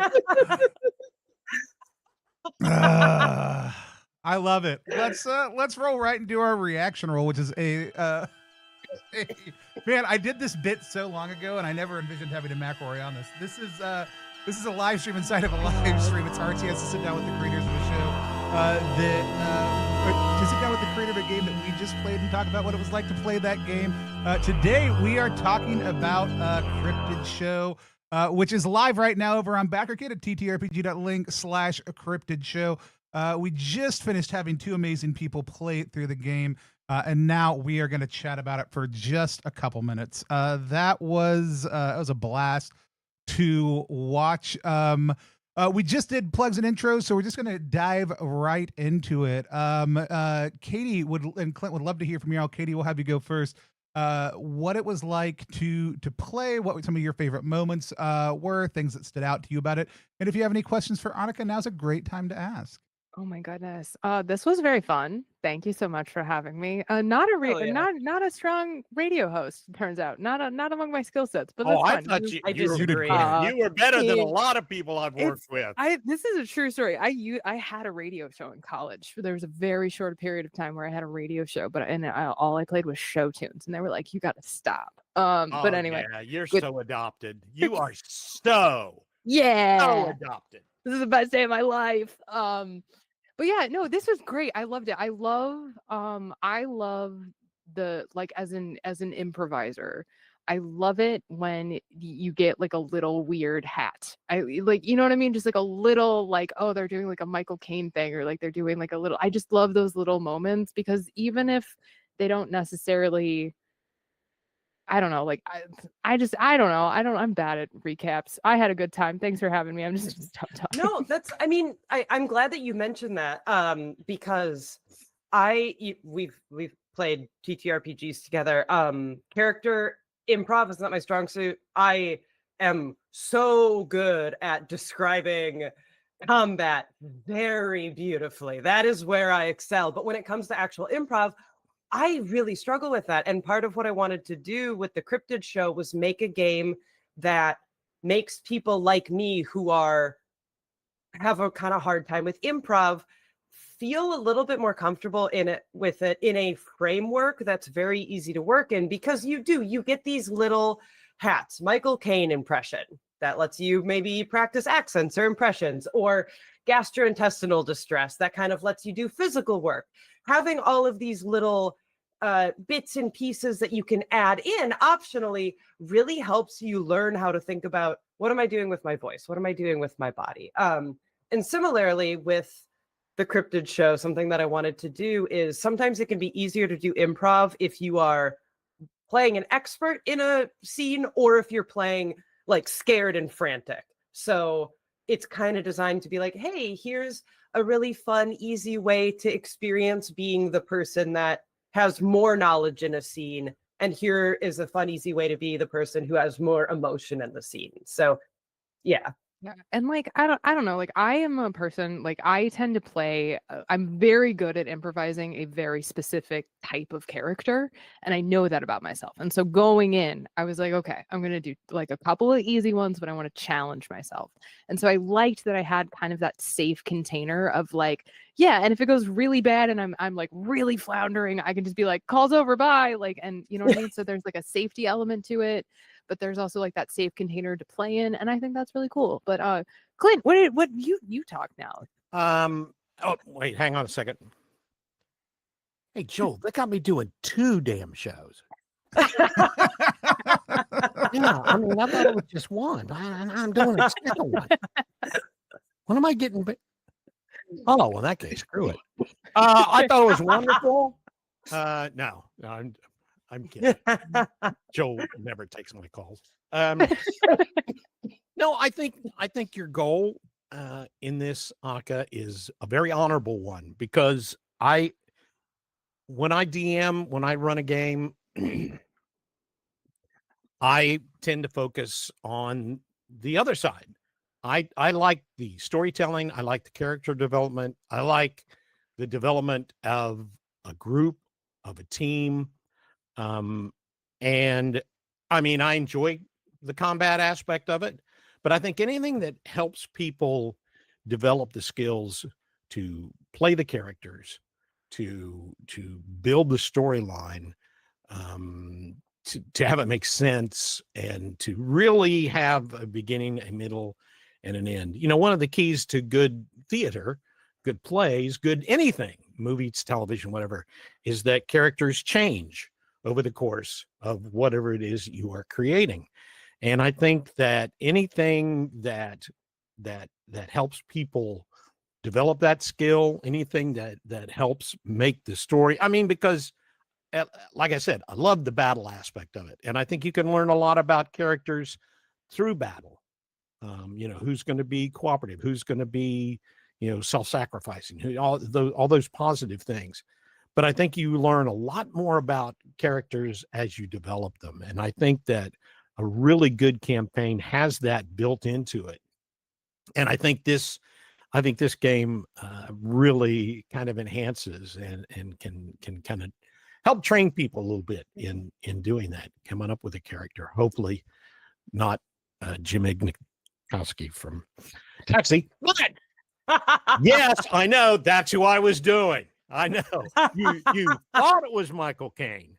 I love it. Let's roll right into our reaction roll, which is man, I did this bit so long ago and I never envisioned having a McElroy on this. This is a live stream inside of a live stream. It's RTS to sit down with the creators of the show. To sit down with the creator of a game that we just played and talk about what it was like to play that game. Today we are talking about Cryptid Show, which is live right now over on BackerKit at ttrpg.link/Cryptid Show. We just finished having two amazing people play it through the game, and now we are going to chat about it for just a couple minutes. That was a blast to watch. We just did plugs and intros, so we're just going to dive right into it. Katie and Clint would love to hear from y'all. Katie, we'll have you go first. What it was like to play, what some of your favorite moments were, things that stood out to you about it, and if you have any questions for Anica, now's a great time to ask.
Oh my goodness. This was very fun. Thank you so much for having me. Not a strong radio host, turns out. Not among my skill sets, but that's
I
fun.
thought
I disagree.
you were better than a lot of people I've worked with.
This is a true story. I had a radio show in college. There was a very short period of time where I had a radio show, but all I played was show tunes, and they were like, "You got to stop." But anyway,
yeah, you're so adopted. You are so adopted.
This is the best day of my life. But yeah, no, this was great. I loved it. I love the, like, as an improviser, I love it when you get like a little weird hat. I like, you know what I mean? Just like a little, like, oh, they're doing like a Michael Caine thing, or like they're doing like a little, I just love those little moments, because even if they don't necessarily, I don't know, like I don't know. I'm bad at recaps. I had a good time. Thanks for having me. I'm just stop talking.
No, I'm glad that you mentioned that, because we've played TTRPGs together. Character improv is not my strong suit. I am so good at describing combat very beautifully. That is where I excel. But when it comes to actual improv, I really struggle with that. And part of what I wanted to do with the Cryptid Show was make a game that makes people like me who have a kind of hard time with improv feel a little bit more comfortable in it in a framework that's very easy to work in, because you get these little hats, Michael Caine impression that lets you maybe practice accents or impressions, or gastrointestinal distress that kind of lets you do physical work. Having all of these little bits and pieces that you can add in optionally really helps you learn how to think about, what am I doing with my voice? What am I doing with my body? And similarly with the Cryptid Show, something that I wanted to do is sometimes it can be easier to do improv if you are playing an expert in a scene or if you're playing like scared and frantic. So it's kind of designed to be like, hey, here's a really fun, easy way to experience being the person that has more knowledge in a scene. And here is a fun, easy way to be the person who has more emotion in the scene. So yeah.
Yeah, and like I don't know, like I am a person, like I tend to play I'm very good at improvising a very specific type of character, and I know that about myself. And so going in, I was like, okay, I'm going to do like a couple of easy ones, but I want to challenge myself. And so I liked that I had kind of that safe container of like, yeah, and if it goes really bad and I'm like really floundering, I can just be like, calls over, bye, like, and you know what I mean? So there's like a safety element to it, but there's also like that safe container to play in, and I think that's really cool. But Clint, what you talk now?
Oh wait, hang on a second. Hey Joel, they got me doing 2 damn shows. Yeah, I mean, I thought it was just one. I'm doing a second one. When am I getting? Oh, well, in that case, screw it. I thought it was wonderful. No, I'm kidding. Joel never takes my calls. No, I think your goal in this, Anica, is a very honorable one, because when I DM, when I run a game, I tend to focus on the other side. I like the storytelling. I like the character development. I like the development of a group, of a team. And I mean, I enjoy the combat aspect of it, but I think anything that helps people develop the skills to play the characters, to build the storyline, to have it make sense, and to really have a beginning, a middle, and an end. You know, one of the keys to good theater, good plays, good anything, movies, television, whatever, is that characters change over the course of whatever it is you are creating. And I think that anything that helps people develop that skill, anything that helps make the story, I mean, because like I said, I love the battle aspect of it. And I think you can learn a lot about characters through battle. You know, who's going to be cooperative, who's going to be, you know, self-sacrificing, all those positive things. But I think you learn a lot more about characters as you develop them. And I think that a really good campaign has that built into it. And I think this game really kind of enhances and can kind of help train people a little bit in doing that, coming up with a character. Hopefully not Jim Ignikowski from Taxi. What? Yes, I know. That's who I was doing. I know. You thought it was Michael Caine.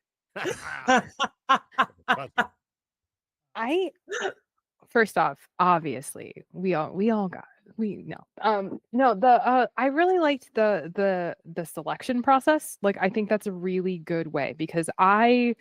First off, obviously, we all got it. I really liked the selection process. Like, I think that's a really good way, because I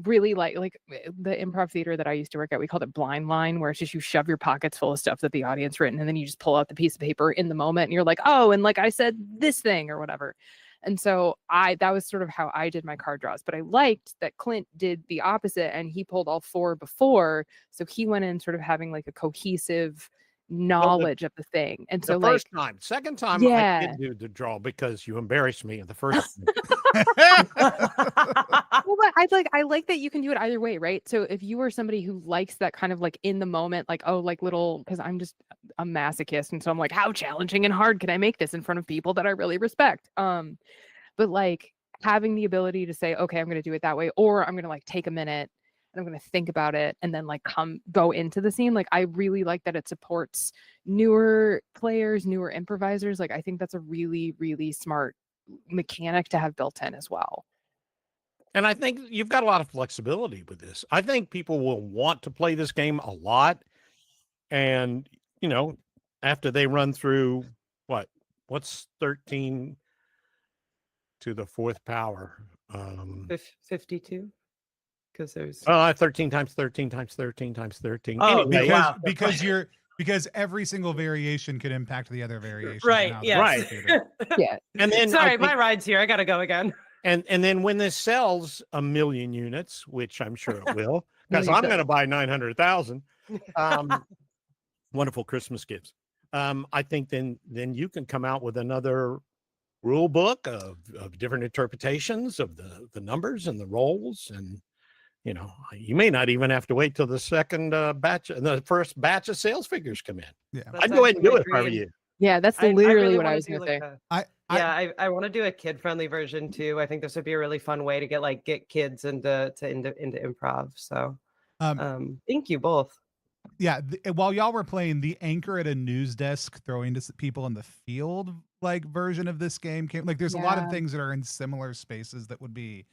really like the improv theater that I used to work at. We called it blind line, where it's just you shove your pockets full of stuff that the audience written, and then you just pull out the piece of paper in the moment, and you're like, oh, and like I said this thing or whatever. And so that was sort of how I did my card draws. But I liked that Clint did the opposite, and he pulled all 4 before. So he went in sort of having like a cohesive knowledge of the thing. And so,
the first time, second time,
yeah.
I did do the draw because you embarrassed me in the first.
Well, but I like that you can do it either way, right? So if you are somebody who likes that kind of like in the moment, like, oh, like little, because I'm just a masochist, and so I'm like, how challenging and hard can I make this in front of people that I really respect? But like having the ability to say, okay, I'm going to do it that way, or I'm going to like take a minute and I'm going to think about it and then like go into the scene. Like, I really like that it supports newer players, newer improvisers. Like, I think that's a really, really smart mechanic to have built in as well.
And I think you've got a lot of flexibility with this. I think people will want to play this game a lot. And, after they run through what's 13 to the fourth power?
52? Because there's
13 times 13 times 13 times 13.
Oh,
Anyway,
wow.
because every single variation could impact the other variation.
Right,
Now
yes.
Yeah.
and then
Sorry, my ride's here. I gotta go again.
And then when this sells 1 million units, which I'm sure it will, because
Believe
I'm
that.
going to buy 900,000, wonderful Christmas gifts. I think then you can come out with another rule book of different interpretations of the numbers and the rolls, and you may not even have to wait till the second the first batch of sales figures come in.
Yeah,
That's
I'd go ahead and
actually
do
my
it if I were
dream.
you.
Yeah, that's
I
literally
really
what I
wanna
was
do,
going to
like,
say.
I want to do a kid-friendly version too. I think this would be a really fun way to get kids into improv. So, thank you both.
Yeah, while y'all were playing, the anchor at a news desk throwing to people in the field version of this game came. Like, there's a lot of
Yeah.
things that are in similar spaces that would be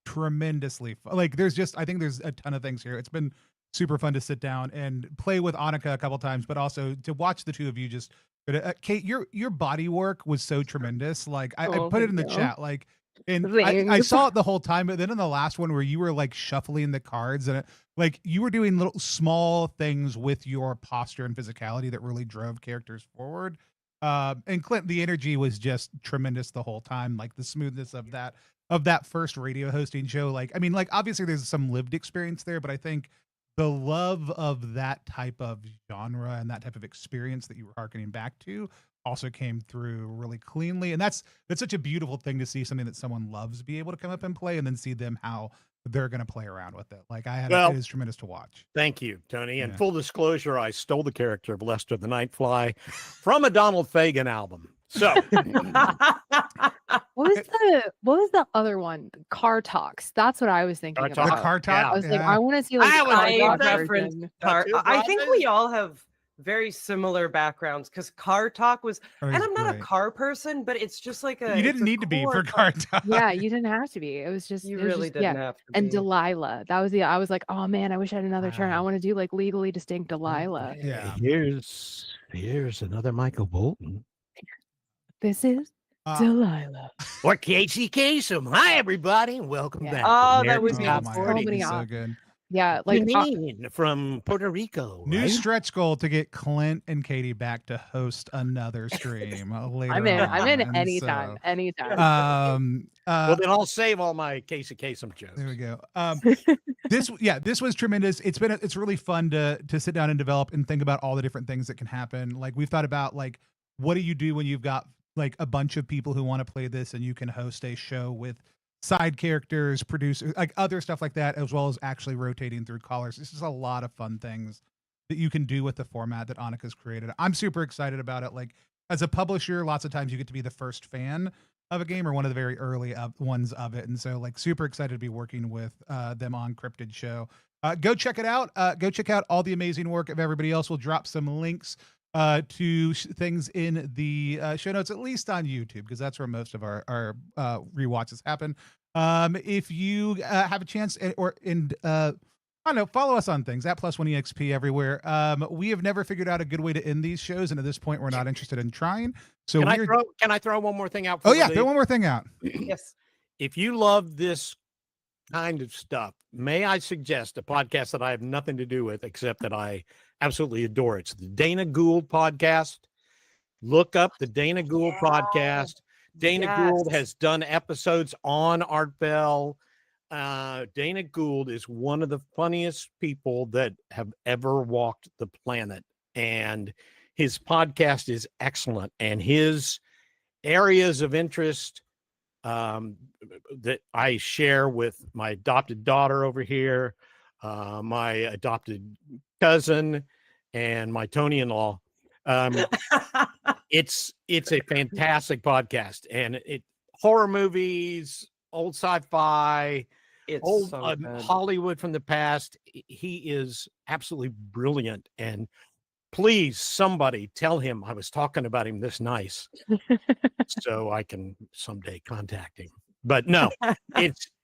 tremendously fun. Like, I think there's a ton of things here. It's been super fun to sit down and play with Anica a couple times, but also to watch the two of you just. Kate, your body work was so tremendous. Like, I put it in the chat. Like, and I
Thanks.
saw it the whole time, but then in the last one where you were like shuffling the cards and you were doing little small things with your posture and physicality that really drove characters forward. And Clint, the energy was just tremendous the whole time. Like the smoothness of that first radio hosting show. Like, I mean, like obviously there's some lived experience there, but I think the love of that type of genre and that type of experience that you were harkening back to also came through really cleanly. And that's such a beautiful thing to see, something that someone loves be able to come up and play, and then see them how they're going to play around with it. Like it is tremendous to watch.
Thank you, Tony. And
Yeah.
full disclosure, I stole the character of Lester the Nightfly from a Donald Fagen album. So
What was the other one? Car Talks. That's what I was thinking
Car
The
about.
Talk.
car talk.
I was like,
yeah.
I want to see like
I
the
was
car
I
talk
referenced
version.
car.
Tattoo
I think we
process?
all have very similar backgrounds because car talk was,
Oh,
and
he's
I'm not
great.
a car person, but it's just like
You
it's
didn't
a
need to be
core
for car talk.
Yeah, you didn't have to be. It was just
You
it was
really
just,
didn't
yeah.
have to
And
be.
Delilah. That was I was like, oh man, I wish I had another turn. I
Wow.
want to do like legally distinct Delilah.
Yeah.
Here's another Michael Bolton.
This is
Uh,
Delilah.
Or Casey Kasem. Hi, everybody, and welcome
Yeah.
back.
Oh,
to
that was
America's
oh
Top
my
40.
God,
many
he's so
off.
good.
Yeah, like
Janine from Puerto Rico.
New
right?
stretch goal to get Clint and Katie back to host another stream later.
I'm in
on. And
anytime.
so,
Anytime.
Well, then I'll save all my Casey Kasem jokes.
there we go. This was tremendous. It's really fun to sit down and develop and think about all the different things that can happen. Like we've thought about like, what do you do when you've got like a bunch of people who want to play this and you can host a show with side characters, producers, like other stuff like that, as well as actually rotating through callers. This is a lot of fun things that you can do with the format that Anica's created. I'm super excited about it. Like as a publisher, lots of times you get to be the first fan of a game or one of the very early ones of it. And so like super excited to be working with them on Cryptid Show. Go check it out. Go check out all the amazing work of everybody else. We'll drop some links to things in the show notes, at least on YouTube, because that's where most of our rewatches happen. If you have a chance I don't know, follow us on things at +1EXP everywhere. We have never figured out a good way to end these shows, and at this point, we're not interested in trying. So
Can I throw one more thing out?
Oh yeah, throw one more thing out.
Yes.
If you love this kind of stuff, may I suggest a podcast that I have nothing to do with except that I absolutely adore. It's the Dana Gould podcast. Look up the Dana Gould podcast. Dana Gould has done episodes on Art Bell. Dana Gould is one of the funniest people that have ever walked the planet, and his podcast is excellent. And his areas of interest that I share with my adopted daughter over here, my adopted cousin, and my Tony-in-law. It's a fantastic podcast, and horror movies, old sci-fi, old
so
Hollywood from the past. He is absolutely brilliant, and please, somebody tell him I was talking about him this nice, so I can someday contact him. But no,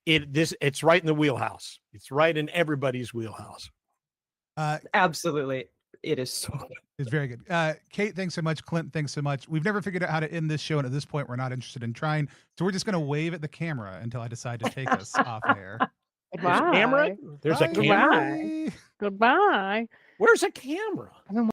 it's right in the wheelhouse. It's right in everybody's wheelhouse.
Absolutely. It is so good.
It's very good. Kate, thanks so much. Clint, thanks so much. We've never figured out how to end this show, and at this point, we're not interested in trying. So we're just going to wave at the camera until I decide to take us off air.
There's a camera? There's a
Bye.
camera?
Goodbye. Goodbye.
Where's a camera?
I've been